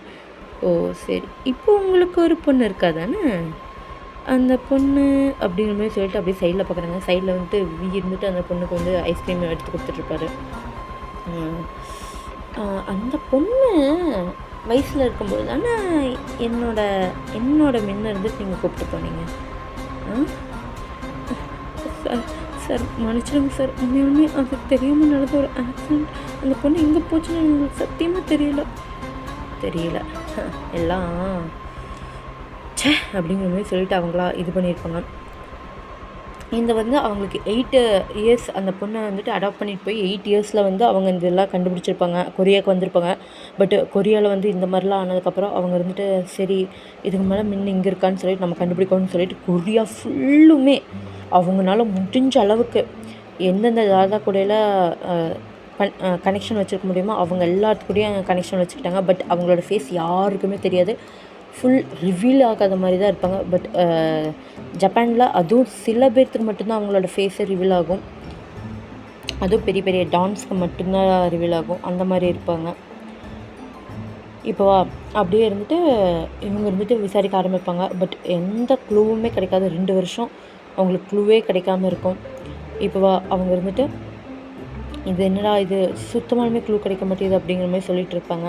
Speaker 1: ஓ சரி, இப்போ உங்களுக்கு ஒரு பொண்ணு இருக்கா தானே, அந்த பொண்ணு அப்படிங்கிற மாதிரி சொல்லிட்டு அப்படியே சைடில் பார்க்குறாங்க. சைடில் வந்துட்டு இருந்துட்டு அந்த பொண்ணுக்கு வந்து ஐஸ்கிரீம் எடுத்து கொடுத்துட்ருப்பாரு. அந்த பொண்ணு வயசில் இருக்கும்போது தானே என்னோட முன்ன இருந்துட்டு நீங்கள் கூப்பிட்டு போனீங்க. சார் மன்னிச்சிடுங்க சார், உண்மையுமே அது தெரியாமல் நடந்த ஒரு ஆக்சிடெண்ட். அந்த பொண்ணு எங்கே போச்சுன்னு எங்களுக்கு சத்தியமாக தெரியல எல்லாம் அப்படிங்கிற மாதிரி சொல்லிட்டு அவங்களா இது பண்ணியிருப்பாங்க. இந்த வந்து அவங்களுக்கு 8 இயர்ஸ் அந்த பொண்ணை வந்துட்டு அடாப்ட் பண்ணிட்டு போய் 8 இயர்ஸில் வந்து அவங்க இதெல்லாம் கண்டுபிடிச்சிருப்பாங்க, கொரியாவுக்கு வந்திருப்பாங்க. பட் கொரியாவில் வந்து இந்த மாதிரிலாம் ஆனதுக்கப்புறம் அவங்க இருந்துட்டு சரி இதுக்கு மேலே இங்கே இருக்கான்னு சொல்லிட்டு நம்ம கண்டுபிடிக்கணும்னு சொல்லிட்டு கொரியா ஃபுல்லுமே அவங்களால முடிஞ்ச அளவுக்கு எந்தெந்த தாதா கூடையில் கனெக்ஷன் வச்சுருக்க முடியுமோ அவங்க எல்லாத்துக்கூடையும் கனெக்ஷன் வச்சுக்கிட்டாங்க. பட் அவங்களோட ஃபேஸ் யாருக்குமே தெரியாது, ஃபுல் ரிவீல் ஆகாத மாதிரி தான் இருப்பாங்க. பட் ஜப்பானில் அதுவும் சில பேர்த்துக்கு மட்டும்தான் அவங்களோட ஃபேஸை ரிவீல் ஆகும், அதுவும் பெரிய பெரிய டான்ஸ்க்கு மட்டும்தான் ரிவீல் ஆகும், அந்த மாதிரி இருப்பாங்க. இப்போ அப்படியே இருந்துட்டு இவங்க இருந்துட்டு விசாரிக்க ஆரம்பிப்பாங்க. பட் எந்த க்ளூவுமே கிடைக்காது. 2 வருஷம் அவங்களுக்கு க்ளூவே கிடைக்காம இருக்கும். இப்போ அவங்க இருந்துட்டு இது என்னடா இது சுத்தமாலுமே க்ளூ கிடைக்க மாட்டேங்குது அப்படிங்கிற மாதிரி சொல்லிகிட்டு இருப்பாங்க.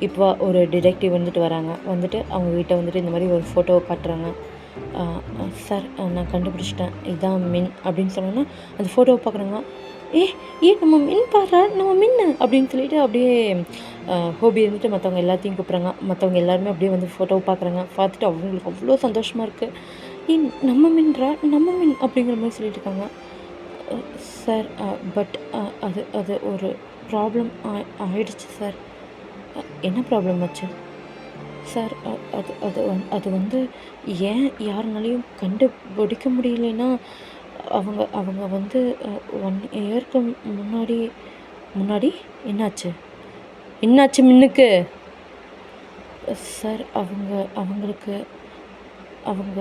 Speaker 1: இப்போ ஒரு டிடெக்டிவ் வந்துட்டு வராங்க. வந்துட்டு அவங்க கிட்டே வந்துட்டு இந்த மாதிரி ஒரு ஃபோட்டோவை காட்டுறாங்க. சார் நான் கண்டுபிடிச்சிட்டேன், இதான் மின் அப்படின்னு சொன்னோன்னா அந்த ஃபோட்டோவை பார்க்குறாங்க. ஏ ஏ நம்ம மின் பாடுறா, நம்ம மின்னு அப்படின்னு சொல்லிட்டு அப்படியே ஹோபி இருந்துட்டு மற்றவங்க எல்லாத்தையும் கூப்பிட்றாங்க. மற்றவங்க எல்லாருமே அப்படியே வந்து ஃபோட்டோவை பார்க்குறாங்க. பார்த்துட்டு அவங்களுக்கு அவ்வளோ சந்தோஷமாக இருக்குது. ஏ நம்ம மின்ரா, நம்ம மின் அப்படிங்கிற மாதிரி சொல்லிட்டு இருக்காங்க. சார் பட் அது அது ஒரு ப்ராப்ளம் ஆயிடுச்சு சார். என்ன ப்ராப்ளம் ஆச்சு சார்? அது அது அது வந்து ஏன் யாருனாலையும் கண்டுபிடிக்க முடியலைன்னா அவங்க அவங்க வந்து 1 இயருக்கு முன்னாடி முன்னாடி என்னாச்சு என்னாச்சு மின்னுக்கு சார்? அவங்களுக்கு அவங்க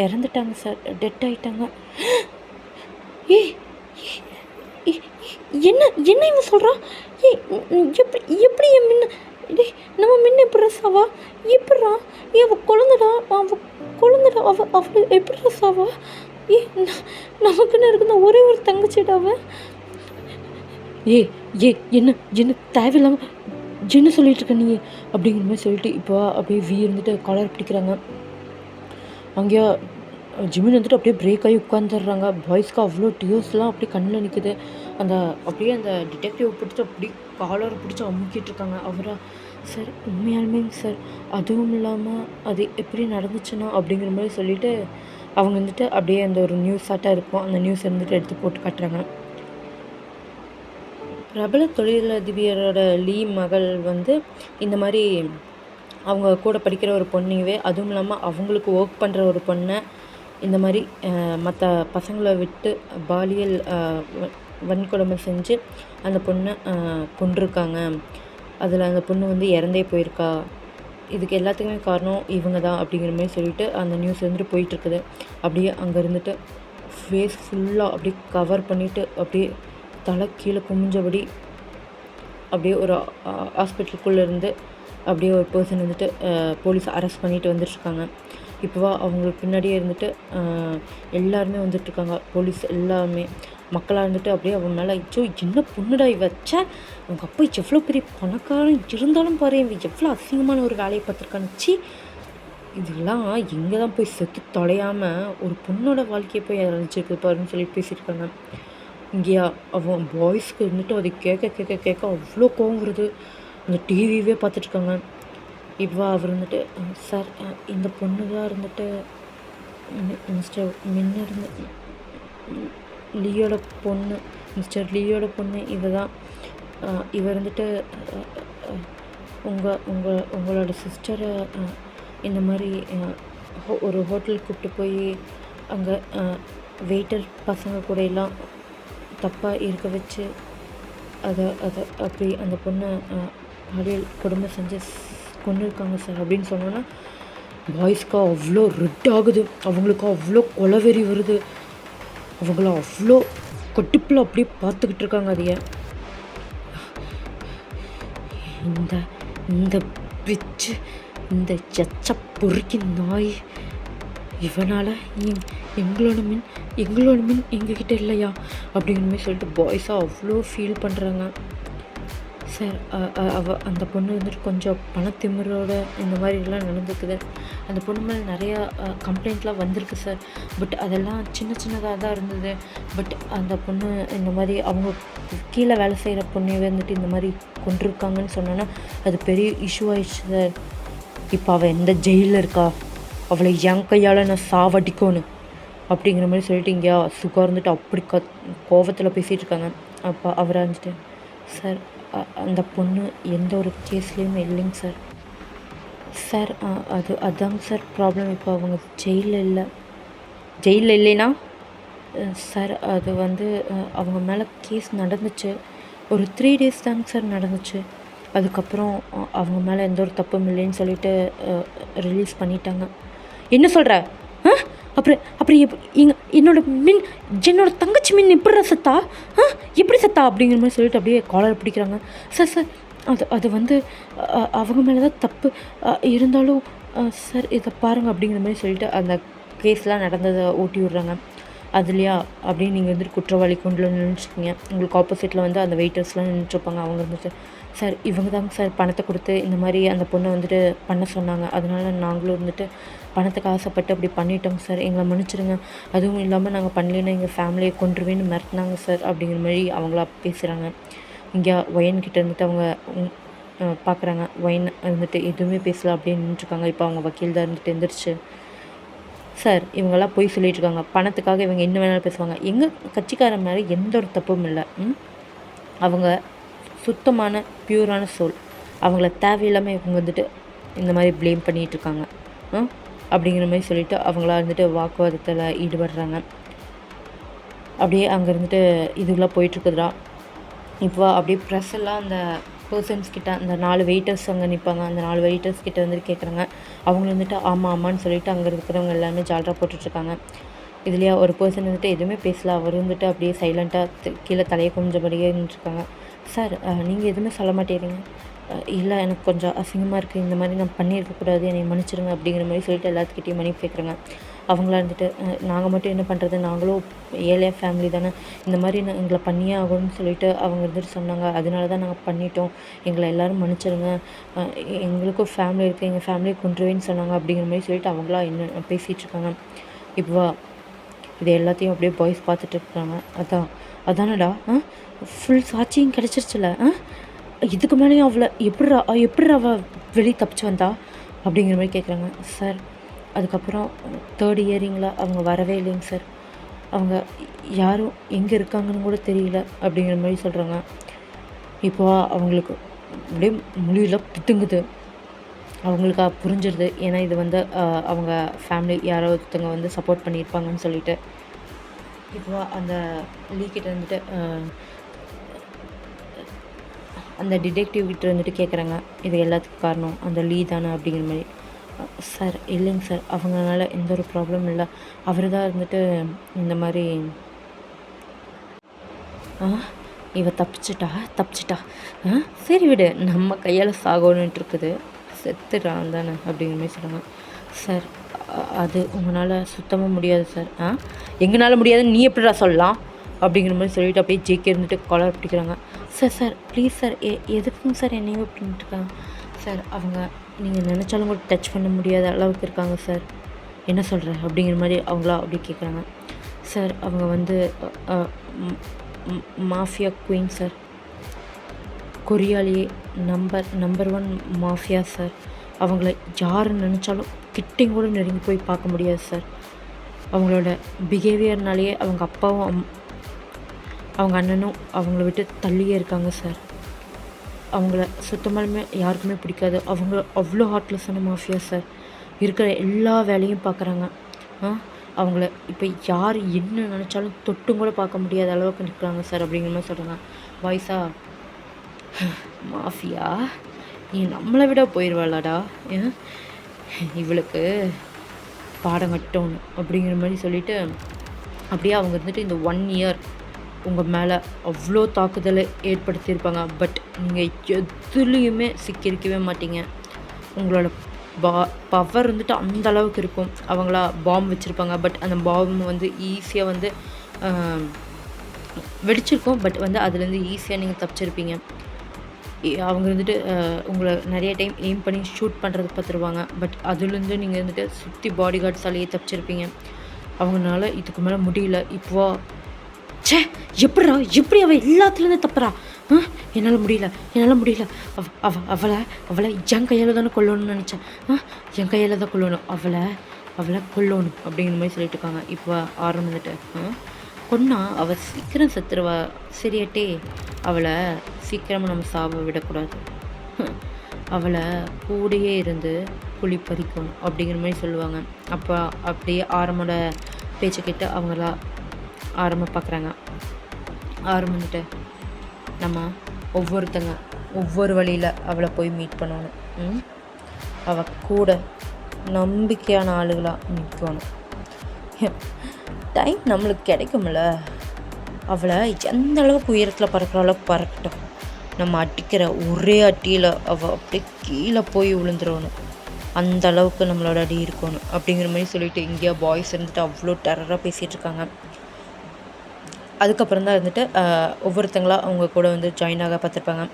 Speaker 1: இறந்துட்டாங்க சார், டெட் ஆகிட்டாங்க. ஏய் என்ன என்ன இவன் சொல்கிறான்? ஏய் எப்படி என் மின்ன டேய் நம்ம மின்ன எப்படி ரசாவா எப்பட்றா? அவள் குழந்தடா, அவள் எப்படி ரசாவா? நமக்குன்னு இருக்குந்த ஒரே ஒரு தங்கச்சிடா அவன். என்ன என்ன தேவையில்லாமல் என்ன சொல்லிட்டு இருக்க நீ அப்படிங்கிற மாதிரி சொல்லிட்டு இப்போ அப்படியே இருந்துட்டு காலர் பிடிக்கிறாங்க. அங்கேயா ஜிமின் வந்துட்டு அப்படியே பிரேக் ஆகி உட்காந்துடுறாங்க. பாய்ஸ்க்கு அவ்வளோ டியூஸ்லாம் அப்படியே கண்ணில் நிற்குது. அப்படியே அந்த டிடெக்டிவ் பிடிச்சி அப்படி காலரை பிடிச்சி அமுக்கிட்டு இருக்காங்க. அவரா சார் உண்மையாலுமே சார், அதுவும் இல்லாமல் அது எப்படி நடந்துச்சுன்னா அப்படிங்கிற மாதிரி சொல்லிவிட்டு அவங்க வந்துட்டு அப்படியே அந்த ஒரு நியூஸ் ஆட்டாக இருக்கும், அந்த நியூஸ் வந்துட்டு எடுத்து போட்டு காட்டுறாங்க. பிரபல தொழிலதிபரோட லீ மகள் வந்து இந்த மாதிரி அவங்க கூட படிக்கிற ஒரு பொண்ணையவே, அதுவும் இல்லாமல் அவங்களுக்கு ஒர்க் பண்ணுற ஒரு பொண்ணை இந்த மாதிரி மற்ற பசங்களை விட்டு பாலியல் வன்கொடுமை செஞ்சு அந்த பொண்ணை கொன்றிருக்காங்க. அதில் அந்த பொண்ணு வந்து இறந்தே போயிருக்கா. இதுக்கு எல்லாத்துக்குமே காரணம் இவங்க தான் அப்படிங்கிற மாதிரி சொல்லிவிட்டு அந்த நியூஸ் வந்துட்டு போயிட்டுருக்குது. அப்படியே அங்கே இருந்துட்டு ஃபேஸ் ஃபுல்லாக அப்படியே கவர் பண்ணிவிட்டு அப்படியே தலை கீழே குமிஞ்சபடி அப்படியே ஒரு ஹாஸ்பிட்டலுக்குள்ளே இருந்து அப்படியே ஒரு பர்சன் வந்துட்டு போலீஸ் அரெஸ்ட் பண்ணிட்டு வந்துட்டுருக்காங்க. இப்போவா அவங்களுக்கு பின்னாடியே இருந்துட்டு எல்லாருமே வந்துட்டுருக்காங்க. போலீஸ் எல்லாருமே மக்களாக இருந்துட்டு அப்படியே அவன் மேலே என்ன பொண்ணுடா வச்ச, அவங்க அப்பா எவ்வளோ பெரிய பணக்காரன் இருந்தாலும் பாரு, இவன் எவ்வளோ அசிங்கமான ஒரு வேலையை பார்த்துருக்கானுச்சு, இதெல்லாம் எங்கே தான் போய் செத்து தொலையாமல் ஒரு பொண்ணோட வாழ்க்கையை போய் அழைச்சிருக்கு பாருன்னு சொல்லி பேசியிருக்காங்க. இங்கேயா அவன் பாய்ஸ்க்கு இருந்துட்டு அதை கேட்க அவ்வளோ கோவம் வருது. அந்த டிவியே பார்த்துட்ருக்காங்க. இப்போ அவர் வந்துட்டு சார் இந்த பொண்ணு தான் இருந்துட்டு மிஸ்டர் மின்ன இருந்து லியோட பொண்ணு, மிஸ்டர் லியோட பொண்ணு இவ தான். இவர் வந்துட்டு உங்களோட சிஸ்டரை இந்த மாதிரி ஒரு ஹோட்டலுக்கு கூப்பிட்டு போய் அங்கே வெயிட்டர் பசங்க கூட எல்லாம் தப்பாக இருக்க வச்சு அதை அப்படி அந்த பொண்ணை பாலியல் கொடுமை செஞ்சு கொண்டு இருக்காங்க சார் அப்படின்னு சொன்னோன்னா பாய்ஸ்க்கு அவ்வளோ ரெட் ஆகுது. அவங்களுக்கு அவ்வளோ கொலவெறி வருது. அவங்கள அவ்வளோ கட்டுப்பில் அப்படியே பார்த்துக்கிட்டு இருக்காங்க. அதைய இந்த பிச்சு இந்த எச்ச பொறுக்கி நாய் இவனால் எங்களோட மின் எங்ககிட்ட இல்லையா அப்படிங்கிற மாதிரி சொல்லிட்டு பாய்ஸாக அவ்வளோ ஃபீல் பண்ணுறாங்க சார். அந்த பொண்ணு வந்துட்டு கொஞ்சம் பணத்திமிரோட இந்த மாதிரிலாம் நடந்துக்குது. அந்த பொண்ணு மேலே நிறையா கம்ப்ளைண்ட்லாம் வந்திருக்கு சார். பட் அதெல்லாம் சின்னதாக தான் இருந்தது. பட் அந்த பொண்ணு இந்த மாதிரி அவங்க கீழே வேலை செய்கிற பொண்ணை வந்துட்டு இந்த மாதிரி கொண்டிருக்காங்கன்னு சொன்னோன்னா அது பெரிய இஷ்யூ ஆயிடுச்சு சார். இப்போ அவள் எந்த ஜெயிலில் இருக்கா, அவளை என் கையால் நான் சாவடிக்கணும் அப்படிங்கிற மாதிரி சொல்லிட்டு இங்கேயா சுகா இருந்துட்டு அப்படி கோவத்தில் பேசிகிட்டு இருக்காங்க. அப்போ அவராக இருந்துட்டு சார் அந்த பொண்ணு எந்த ஒரு கேஸ்லேயும் இல்லைங்க சார். சார் அதாங்க சார் ப்ராப்ளம். இப்போ அவங்க ஜெயிலில் இல்லைன்னா சார் அது வந்து அவங்க மேலே கேஸ் நடந்துச்சு. ஒரு 3 days தாங்க சார் நடந்துச்சு. அதுக்கப்புறம் அவங்க மேலே எந்த ஒரு தப்பும் இல்லைன்னு சொல்லிட்டு ரிலீஸ் பண்ணிட்டாங்க. என்ன சொல்கிற? அப்புறம் என்னோட தங்கச்சி மின் எப்படி செத்தா? எப்படி செத்தா அப்படிங்கிற மாதிரி சொல்லிட்டு அப்படியே காலர் பிடிக்கிறாங்க. சார் அது வந்து அவங்க மேலே தான் தப்பு இருந்தாலும் சார் இதை பாருங்கள் அப்படிங்கிற மாதிரி சொல்லிட்டு அந்த கேஸ்லாம் நடந்ததை ஓட்டி விட்றாங்க. அதுலையா அப்படின்னு நீங்கள் வந்துட்டு குற்றவாளி கொண்டு நின்றுச்சிக்கிங்க. உங்களுக்கு ஆப்போசிட்டில் வந்து அந்த வெயிட்டர்ஸ்லாம் நின்றுட்டுருப்பாங்க. அவங்க வந்துட்டு சார் இவங்க தாங்க சார் பணத்தை கொடுத்து இந்த மாதிரி அந்த பொண்ணை வந்துட்டு பண்ண சொன்னாங்க. அதனால நாங்களும் வந்துட்டு பணத்துக்கு ஆசைப்பட்டு அப்படி பண்ணிட்டோங்க சார். எங்களை மன்னிச்சிடுங்க. அதுவும் இல்லாமல் நாங்கள் பண்ணலைன்னா எங்கள் ஃபேமிலியை கொன்றுவேன்னு மிரட்டினாங்க சார் அப்படிங்கிற மாதிரி அவங்களா பேசுகிறாங்க. இங்கே ஒயன்கிட்ட இருந்துட்டு அவங்க பார்க்குறாங்க. ஒயின் இருந்துட்டு எதுவுமே பேசல அப்படியே நின்றுட்டுருக்காங்க. இப்போ அவங்க வக்கீல் தான் இருந்துட்டு எந்திரிச்சு, சார் இவங்கெல்லாம் போய் சொல்லிகிட்ருக்காங்க. பணத்துக்காக இவங்க என்ன வேணாலும் பேசுவாங்க. எங்கள் கட்சிக்காரன் மேலே எந்த ஒரு தப்பும் இல்லை. அவங்க சுத்தமான பியூரான சோல். அவங்கள தேவையில்லாமல் இவங்க வந்துட்டு இந்த மாதிரி ப்ளேம் பண்ணிகிட்ருக்காங்க அப்படிங்கிற மாதிரி சொல்லிவிட்டு அவங்களா இருந்துட்டு வாக்குவாதத்தில் ஈடுபடுறாங்க. அப்படியே அங்கே இருந்துட்டு இதுலாம் போயிட்டுருக்குதுடா. இப்போ அப்படியே ப்ரெஸ் எல்லாம் அந்த பர்சன்ஸ் கிட்ட, அந்த 4 வெயிட்டர்ஸ் அங்கே நிற்பாங்க. அந்த 4 வெயிட்டர்ஸ் கிட்ட வந்துட்டு கேட்குறாங்க. அவங்க வந்துட்டு ஆமான்னு சொல்லிவிட்டு அங்கே இருக்கிறவங்க எல்லாமே ஜால்ரா போட்டுட்ருக்காங்க. இதுலையா ஒரு பர்சன் வந்துட்டு எதுவுமே பேசல. அவர் வந்துட்டு அப்படியே சைலண்ட்டாக கீழே தலையை கொஞ்சபடியே நின்றுருக்காங்க. சார் நீங்கள் எதுவுமே சொல்ல மாட்டேறீங்க. இல்லை எனக்கு கொஞ்சம் அசிங்கமாக இருக்குது, இந்த மாதிரி நான் பண்ணியிருக்கக்கூடாது, என்னை மன்னிச்சிடுங்க அப்படிங்கிற மாதிரி சொல்லிட்டு எல்லாத்துக்கிட்டையும் மன்னிப்பு கேட்குறாங்க. அவங்களா இருந்துட்டு நாங்கள் மட்டும் என்ன பண்ணுறது, நாங்களும் ஏழையாக ஃபேமிலி தானே, இந்த மாதிரி எங்களை பண்ணியே ஆகணும்னு சொல்லிட்டு அவங்க இருந்துட்டு சொன்னாங்க. அதனால தான் நாங்கள் பண்ணிட்டோம், எங்களை எல்லோரும் மன்னிச்சிடுங்க, எங்களுக்கும் ஃபேமிலி இருக்குது, எங்கள் ஃபேமிலியை கொண்டுருவேன்னு சொன்னாங்க அப்படிங்கிற மாதிரி சொல்லிட்டு அவங்களா என்ன பேசிகிட்ருக்காங்க. இப்போ இது எல்லாத்தையும் அப்படியே பாய்ஸ் பார்த்துட்ருக்குறாங்க. அதானடா ஃபுல் சாட்சியும் கிடச்சிருச்சுல, இதுக்கு மேலேயும் அவளை எப்படி அவள் வெளியே தப்பிச்சு வந்தா அப்படிங்கிற மாதிரி கேட்குறாங்க. சார் அதுக்கப்புறம் 3rd இயரிங்கில் அவங்க வரவே இல்லைங்க சார். அவங்க யாரும் எங்கே இருக்காங்கன்னு கூட தெரியல அப்படிங்கிற மாதிரி சொல்கிறாங்க. இப்போ அவங்களுக்கு அப்படியே மொழியில் பித்துங்குது. அவங்களுக்கு புரிஞ்சிருது. ஏன்னா இது வந்து அவங்க ஃபேமிலி யாரோ ஒருத்தவங்க வந்து சப்போர்ட் பண்ணியிருப்பாங்கன்னு சொல்லிட்டு. இப்போ அந்த லீக்கிட்ட வந்துட்டு அந்த டிடெக்டிவ் கிட்ட வந்துட்டு கேட்குறாங்க, இது எல்லாத்துக்கும் காரணம் அந்த லீ தானே அப்படிங்கிற மாதிரி. சார் இல்லைங்க சார், அவங்களால எந்த ஒரு ப்ராப்ளம் இல்லை, அவர் தான் இருந்துட்டு இந்த மாதிரி இவ தப்பிச்சிட்டா சரி விடு, நம்ம கையால் சாகணுன்ட்டு இருக்குது, செத்துறான் தானே அப்படிங்கிற மாதிரி சொல்கிறாங்க. சார் அது உங்களால் சுத்தமாக முடியாது சார். எங்களால் முடியாதுன்னு நீ எப்படிடா சொல்லலாம் அப்படிங்கிற மாதிரி சொல்லிவிட்டு அப்படியே ஜேகே இருந்துட்டு காலர் பிடிக்கிறாங்க. சார் ப்ளீஸ் சார், எதுக்குங்க சார் என்னையும் அப்படின்ட்டு இருக்காங்க. சார் அவங்க நீங்கள் நினச்சாலும் கூட டச் பண்ண முடியாத அளவுக்கு இருக்காங்க சார், என்ன சொல்கிற அப்படிங்கிற மாதிரி அவங்களா அப்படி கேட்குறாங்க. சார் அவங்க வந்து மாஃபியா குயின் சார், கொரியாலேயே நம்பர் 1 மாஃபியா சார். அவங்கள யார் நினச்சாலும் கிட்டையும் கூட நெருங்கி போய் பார்க்க முடியாது சார். அவங்களோட பிஹேவியர்னாலேயே அவங்க அப்பாவும் அவங்க அண்ணனும் அவங்கள விட்டு தள்ளியே இருக்காங்க சார். அவங்கள சுத்தமாலுமே யாருக்குமே பிடிக்காது. அவங்க அவ்வளோ ஹார்ட்லெஸ்ஸான மாஃபியா சார். இருக்கிற எல்லா வேலையும் பார்க்குறாங்க. அவங்கள இப்போ யார் என்ன நினச்சாலும் தொட்டும் கூட பார்க்க முடியாத அளவுக்கு நிற்கிறாங்க சார் அப்படிங்கிற மாதிரி சொல்கிறாங்க. வாய்ஸா மாஃபியா நீ நம்மளை விட போயிடுவாளாடா, இவளுக்கு பாடம் கட்டணும் அப்படிங்கிற மாதிரி சொல்லிவிட்டு அப்படியே அவங்க இருந்துட்டு இந்த 1 இயர் உங்கள் மேலே அவ்வளோ தாக்குதலை ஏற்படுத்தியிருப்பாங்க. பட் நீங்கள் எதுலேயுமே சிக்கியிருக்கவே மாட்டீங்க. உங்களோட பவர் வந்துட்டு அந்த அளவுக்கு இருக்கும். அவங்களா பாம்பு வச்சுருப்பாங்க. பட் அந்த பாம்பு வந்து ஈஸியாக வந்து வெடிச்சிருக்கும். பட் வந்து அதுலேருந்து ஈஸியாக நீங்கள் தப்பிச்சிருப்பீங்க. அவங்க வந்துட்டு உங்களை நிறைய டைம் எய்ம் பண்ணி ஷூட் பண்ணுறதுக்கு பார்த்துருவாங்க. பட் அதுலேருந்து நீங்கள் வந்துட்டு சுற்றி பாடி கார்ட்ஸாலேயே தப்பிச்சிருப்பீங்க. அவங்களால இதுக்கு மேலே முடியல. இப்போ எப்படி அவள் எல்லாத்துலேருந்து தப்புறா, என்னால் முடியல அவளை என் கையில் தானே கொல்லணும்னு நினச்சேன், என் கையில் தான் கொல்லணும், அவளை கொல்லணும் அப்படிங்கிற மாதிரி சொல்லிட்டு இருக்காங்க. இப்போ ஆரம்பிச்சுட்டு கொன்னா அவள் சீக்கிரம் செத்துருவா, சரியாட்டே அவளை சீக்கிரமாக நம்ம சாவ விடக்கூடாது, அவளை கூடையே இருந்து புளி பறிக்கணும் அப்படிங்கிற மாதிரி சொல்லுவாங்க. அப்போ அப்படியே ஆரம்போட பேச்சை கேட்டு அவங்களா ஆரம்பம் பார்க்குறாங்க. ஆரம்பிட்டு நம்ம ஒவ்வொருத்தங்க ஒவ்வொரு வழியில் அவளை போய் மீட் பண்ணணும். அவள் கூட நம்பிக்கையான ஆளுகளாக நிற்கணும். டைம் நம்மளுக்கு கிடைக்கும்ல, அவளை எந்த அளவுக்கு உயரத்தில் பறக்கிற அளவுக்கு பறக்கட்டும். நம்ம அடிக்கிற ஒரே அட்டியில் அவள் அப்படியே கீழே போய் விழுந்துடணும். அந்த அளவுக்கு நம்மளோட அடி இருக்கணும் அப்படிங்கிற மாதிரி சொல்லிட்டு இங்கேயா பாய்ஸ் இருந்துட்டு அவ்வளோ டெரராக பேசிகிட்டு இருக்காங்க. அதுக்கப்புறம் தான் இருந்துட்டு ஒவ்வொருத்தங்களாக அவங்க கூட வந்து ஜாயின் ஆக பார்த்துருப்பாங்க.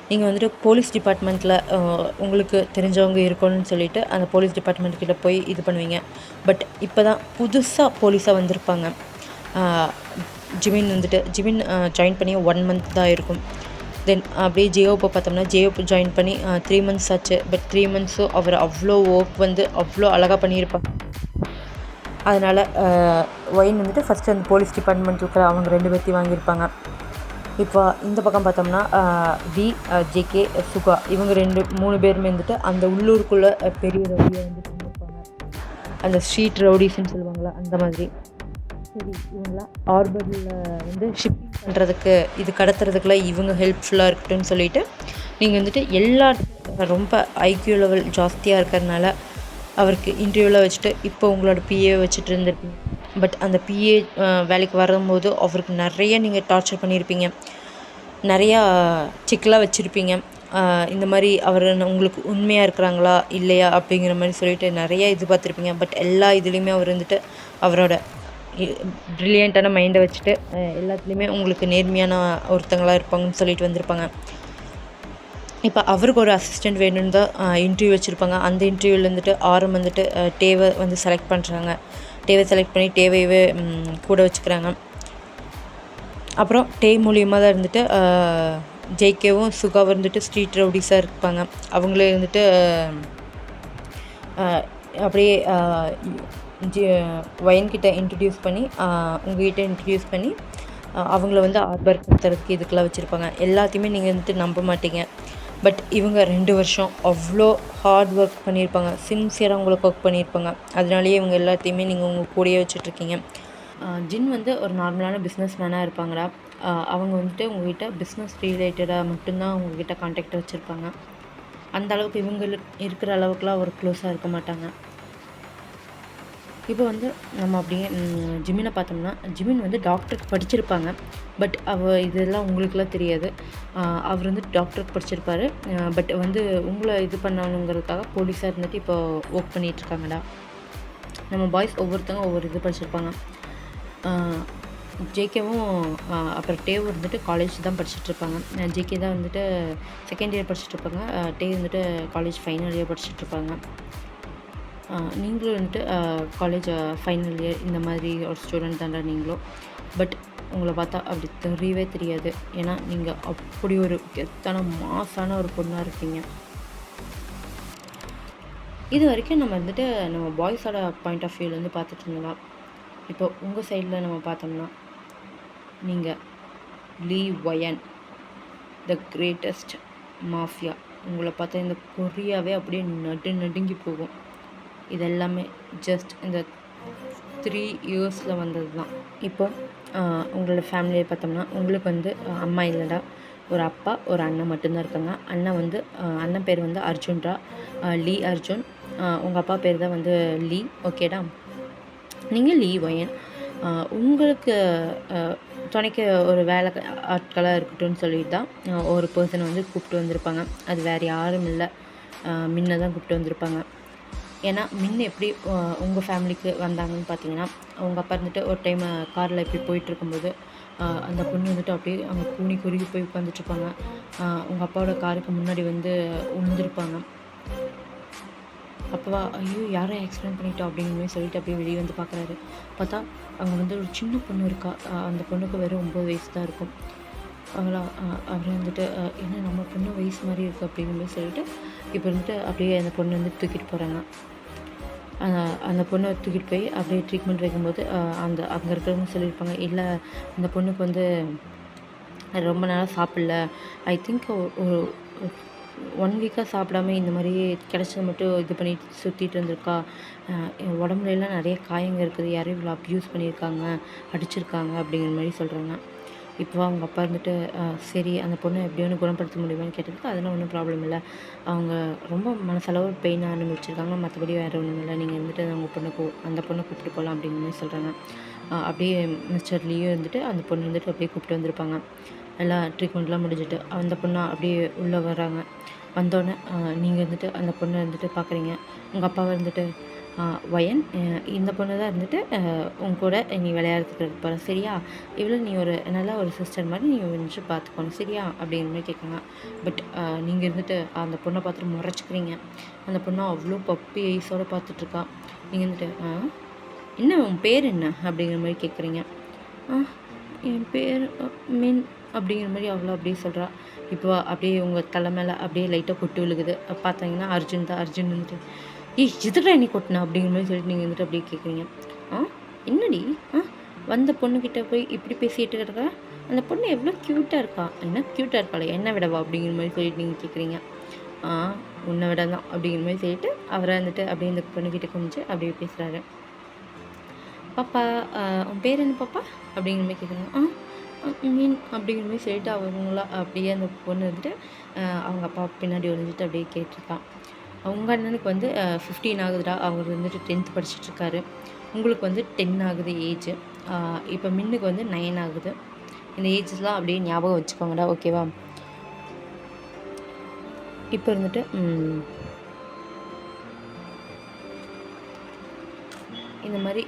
Speaker 1: நீங்கள் வந்துட்டு போலீஸ் டிபார்ட்மெண்ட்டில் உங்களுக்கு தெரிஞ்சவங்க இருக்கணும்னு சொல்லிட்டு அந்த போலீஸ் டிபார்ட்மெண்ட்கிட்ட போய் இது பண்ணுவீங்க. பட் இப்போ தான் புதுசாக போலீஸாக வந்திருப்பாங்க. ஜிமின் ஜாயின் பண்ணி 1 மந்த் தான் இருக்கும். தென் அப்படியே ஜேஓப்பை பார்த்தோம்னா ஜேஓப் ஜாயின் பண்ணி 3 மந்த்ஸ் ஆச்சு. பட் 3 மந்த்ஸும் அவர் அவ்வளோ ஒர்க் வந்து அவ்வளோ அழகாக பண்ணியிருப்பாங்க. அதனால் ஒயின் வந்துட்டு ஃபஸ்ட்டு அந்த போலீஸ் டிபார்ட்மெண்ட் இருக்கிற அவங்க 2 பேர்த்தையும் வாங்கியிருப்பாங்க. இப்போ இந்த பக்கம் பார்த்தோம்னா வி, ஜேகே, சுகா இவங்க 3 பேருமே வந்துட்டு அந்த உள்ளூருக்குள்ளே பெரிய ரவுடியை வந்து பண்ணியிருப்பாங்க. அந்த ஸ்ட்ரீட் ரவுடிஸ்ன்னு சொல்லுவாங்களா அந்த மாதிரி. சரி இவங்களாம் ஆர்பரில் வந்து ஷிப்பிங் பண்ணுறதுக்கு இது கடத்துறதுக்குலாம் இவங்க ஹெல்ப்ஃபுல்லாக இருக்கட்டும்னு சொல்லிட்டு நீங்கள் வந்துட்டு எல்லா ரொம்ப ஐக்யூ லெவல் ஜாஸ்தியாக இருக்கிறதுனால அவருக்கு இன்டர்வியூவில் வச்சுட்டு இப்போ உங்களோட பிஏ வச்சுட்டு இருந்திருப்பீங்க. பட் அந்த பிஏ வேலைக்கு வரும்போது அவருக்கு நிறைய நீங்கள் டார்ச்சர் பண்ணியிருப்பீங்க. நிறையா செக்லாம் வச்சுருப்பீங்க. இந்த மாதிரி அவர் உங்களுக்கு உண்மையாக இருக்கிறாங்களா இல்லையா அப்படிங்கிற மாதிரி சொல்லிட்டு நிறைய இது பார்த்துருப்பீங்க. பட் எல்லா இதுலேயுமே அவர் வந்துட்டு அவரோட ப்ரில்லியண்ட்டான மைண்டை வச்சுட்டு எல்லாத்துலேயுமே உங்களுக்கு நேர்மையான ஒருத்தங்களாக இருப்பாங்கன்னு சொல்லிட்டு வந்திருப்பாங்க. இப்போ அவருக்கு ஒரு அசிஸ்டண்ட் வேணும்னு தான் இன்டர்வியூ வச்சுருப்பாங்க. அந்த இன்டர்வியூவில் வந்துட்டு ஆரம் வந்துட்டு டேவை வந்து செலக்ட் பண்ணுறாங்க. டேவை செலக்ட் பண்ணி டேவையவே கூட வச்சுக்கிறாங்க. அப்புறம் டே மூலியமாக தான் இருந்துட்டு ஜேகேவும் சுகாவும் இருந்துட்டு ஸ்ட்ரீட் ரவுடிஸாக இருப்பாங்க. அவங்களே இருந்துட்டு அப்படியே ஒயன்கிட்ட இன்ட்ரடியூஸ் பண்ணி உங்கள்கிட்ட இன்ட்ரடியூஸ் பண்ணி அவங்கள வந்து ஆர்பர் கடத்துறதுக்கு இதுக்கெல்லாம் வச்சுருப்பாங்க. எல்லாத்தையுமே நீங்கள் வந்துட்டு நம்ப மாட்டீங்க. பட் இவங்க 2 வருஷம் அவ்வளோ ஹார்ட் ஒர்க் பண்ணியிருப்பாங்க. சின்சியராக உங்களுக்கு ஒர்க் பண்ணியிருப்பாங்க. அதனாலேயே இவங்க எல்லாத்தையுமே நீங்கள் உங்கள் கூடயே வச்சுட்ருக்கீங்க. ஜின் வந்து ஒரு நார்மலான பிஸ்னஸ் மேனாக இருப்பாங்கடா. அவங்க வந்துட்டு உங்கள்கிட்ட பிஸ்னஸ் ரிலேட்டடாக மட்டும்தான் உங்கள்கிட்ட கான்டாக்ட் வச்சுருப்பாங்க. அந்த அளவுக்கு இவங்களுக்கு இருக்கிற அளவுக்குலாம் ஒரு க்ளோஸாக இருக்க மாட்டாங்க. இப்போ வந்து நம்ம அப்படியே ஜிமினை பார்த்தோம்னா ஜிமின் வந்து டாக்டருக்கு படிச்சிருப்பாங்க. பட் இதெல்லாம் உங்களுக்குலாம் தெரியாது. அவர் வந்து டாக்டருக்கு படிச்சிருப்பார். பட் வந்து உங்களை இது பண்ணணுங்கிறதுக்காக போலீஸாக இருந்துட்டு இப்போ ஒர்க் பண்ணிகிட்ருக்காங்கடா. நம்ம பாய்ஸ் ஒவ்வொருத்தவங்க ஒவ்வொரு இது படிச்சிருப்பாங்க. ஜேகேவும் அப்புறம் டேவும் வந்துட்டு காலேஜ் தான் படிச்சுட்ருப்பாங்க. ஜேகே தான் வந்துட்டு செகண்ட் இயர் படிச்சுட்ருப்பாங்க. டே வந்துட்டு காலேஜ் ஃபைனல் இயர் படிச்சுட்ருப்பாங்க. நீங்களும் வந்துட்டு காலேஜ் ஃபைனல் இயர் இந்த மாதிரி ஒரு ஸ்டூடெண்ட் தான்டா நீங்களும். பட் உங்களை பார்த்தா அப்படி தெரியவே தெரியாது. ஏன்னா நீங்கள் அப்படி ஒரு கெத்தான மாசான ஒரு பொண்ணாக இருக்கீங்க. இது வரைக்கும் நம்ம வந்துட்டு நம்ம பாய்ஸோட பாயிண்ட் ஆஃப் வியூலேருந்து பார்த்துட்டு இருந்தோம். இப்போ உங்கள் சைடில் நம்ம பார்த்தோம்னா நீங்கள் லீ ஒயன் த கிரேட்டஸ்ட் மாஃபியா. உங்களை பார்த்தா இந்த கொரியாவே அப்படியே நடுங்கி போகும். இதெல்லாமே ஜஸ்ட் இந்த 3 இயர்ஸில் வந்தது தான். இப்போ உங்களோட ஃபேமிலியை பார்த்தோம்னா உங்களுக்கு வந்து அம்மா இல்லைடா. ஒரு அப்பா ஒரு அண்ணன் மட்டும்தான் இருக்காங்க. அண்ணன் பேர் வந்து அர்ஜுன்டா, லீ அர்ஜுன். உங்கள் அப்பா பேர் தான் வந்து லீ. ஓகேடா. நீங்கள் லீ ஒயன். உங்களுக்கு துணைக்கு ஒரு வேலை ஆட்களாக இருக்கட்டும்னு சொல்லிட்டு தான் ஒரு பர்சனை வந்து கூப்பிட்டு வந்திருப்பாங்க. அது வேறு யாரும் இல்லை, முன்ன தான் கூப்பிட்டு வந்திருப்பாங்க. ஏன்னா முன்ன எப்படி உங்கள் ஃபேமிலிக்கு வந்தாங்கன்னு பார்த்தீங்கன்னா அவங்க அப்பா இருந்துட்டு ஒரு டைம் காரில் இப்படி போயிட்டுருக்கும்போது அந்த பொண்ணு வந்துட்டு அப்படியே அவங்க கூனி குறுகி போய் உட்காந்துட்ருப்பாங்க. உங்கள் அப்பாவோட காருக்கு முன்னாடி வந்து விழுந்திருப்பாங்க. அப்போவா ஐயோ யாரும் ஆக்சிடென்ட் பண்ணிட்டோம் அப்படிங்கிற மாதிரி சொல்லிட்டு அப்படியே வெளியே வந்து பார்க்குறாரு. பார்த்தா அங்கே வந்து ஒரு சின்ன பொண்ணு இருக்கா. அந்த பொண்ணுக்கு வெறும் 9 வயசு தான் இருக்கும். அவர் வந்துட்டு என்ன நம்ம பொண்ணு வயசு மாதிரி இருக்குது அப்படிங்கிற மாதிரி சொல்லிட்டு இப்போ வந்துட்டு அப்படியே அந்த பொண்ணு வந்து தூக்கிட்டு போகிறாங்க. அந்த பொண்ணை தூக்கிட்டு போய் அப்படியே ட்ரீட்மெண்ட் வைக்கும்போது அங்கே இருக்கிறவங்க சொல்லியிருப்பாங்க, இல்லை இந்த பொண்ணுக்கு வந்து ரொம்ப நாளாக சாப்பிடல. ஐ திங்க் ஒரு 1 வீக்காக சாப்பிடாம இந்த மாதிரி கிடச்சது மட்டும் இது பண்ணிட்டு சுற்றிட்டு இருந்திருக்கா. உடம்புலாம் நிறைய காயங்கள் இருக்குது. யாரையும் இவ்வளோ அப்யூஸ் பண்ணியிருக்காங்க, அடிச்சிருக்காங்க அப்படிங்கிற மாதிரி சொல்கிறாங்க. இப்போ அவங்க அப்பா இருந்துட்டு சரி அந்த பொண்ணை எப்படி ஒன்று குணப்படுத்த முடியுமான்னு கேட்டதுக்கு அதெல்லாம் ஒன்றும் ப்ராப்ளம் இல்லை. அவங்க ரொம்ப மனசளவு பெயின் அனுபவிச்சிருக்காங்க, மற்றபடி வேறு ஒன்றும் இல்லை. நீங்கள் வந்துட்டு அந்த பொண்ணை கூப்பிட்டு போகலாம் அப்படிங்கிற மாதிரி சொல்கிறாங்க. அப்படியே மிஸ்டர் லீயும் இருந்துட்டு அந்த பொண்ணு வந்துட்டு அப்படியே கூப்பிட்டு வந்திருப்பாங்க. எல்லா ட்ரீட்மெண்ட்லாம் முடிஞ்சுட்டு அந்த பொண்ணை அப்படியே உள்ளே வர்றாங்க. வந்தோடனே நீங்கள் வந்துட்டு அந்த பொண்ணை வந்துட்டு பார்க்குறீங்க. உங்கள் அப்பாவை வந்துட்டு வயன் இந்த பொண்ணு தான் இருந்துட்டு உன் கூட நீ விளையாடுறதுக்கு போகிற சரியா, இவ்வளோ நீ ஒரு நல்ல ஒரு சிஸ்டர் மாதிரி நீ வந்துட்டு பார்த்துக்கணும் சரியா அப்படிங்கிற மாதிரி கேட்குறாங்க. பட் நீங்கள் இருந்துட்டு அந்த பொண்ணை பார்த்துட்டு முறைச்சிக்கிறீங்க. அந்த பொண்ணை அவ்வளோ பப்பி ஐஸோடு பார்த்துட்ருக்கா. நீங்கள் வந்துட்டு என்ன உன் பேர் என்ன அப்படிங்கிற மாதிரி கேட்குறீங்க. என் பேர் மீன் அப்படிங்கிற மாதிரி அவ்வளோ அப்படியே சொல்கிறா. இப்போ அப்படியே உங்கள் தலை மேலே அப்படியே லைட்டாக கொட்டு விழுகுது. பார்த்தீங்கன்னா அர்ஜுன் தான். அர்ஜுன் வந்துட்டு எதுடா நீ கொட்டினா அப்படிங்கிற மாதிரி சொல்லிட்டு நீங்கள் வந்துட்டு அப்படியே கேட்குறீங்க. என்னடி வந்த பொண்ணுக்கிட்ட போய் இப்படி பேசிகிட்டு இருக்கிற, அந்த பொண்ணு எவ்வளோ க்யூட்டாக இருக்கா, என்ன க்யூட்டாக இருக்காளே என்ன விடவா அப்படிங்கிற மாதிரி சொல்லிட்டு நீங்கள் கேட்குறீங்க. உன்னை விட தான் அப்படிங்கிற மாதிரி சொல்லிட்டு அவரை வந்துட்டு அப்படியே இந்த பொண்ணுக்கிட்ட கொஞ்சம் அப்படியே பேசுகிறாரு. பாப்பா உன் பேர் என்ன பாப்பா அப்படிங்கிற மாதிரி கேட்குறாங்க. மீன் அப்படிங்கிற மாதிரி சொல்லிட்டு அவங்களா அப்படியே அந்த பொண்ணு வந்துட்டு அவங்க அப்பா பின்னாடி ஒழிஞ்சிட்டு அப்படியே கேட்டிருக்கான். அவங்க அண்ணனுக்கு வந்து 15 ஆகுதுடா. அவர் வந்துட்டு 10th படிச்சுட்ருக்காரு. உங்களுக்கு வந்து 10 ஆகுது ஏஜ். இப்போ மின்னுக்கு வந்து 9 ஆகுது. இந்த ஏஜஸ்லாம் அப்படியே ஞாபகம் வச்சுக்கோங்கடா ஓகேவா. இப்போ இருந்துட்டு இந்த மாதிரி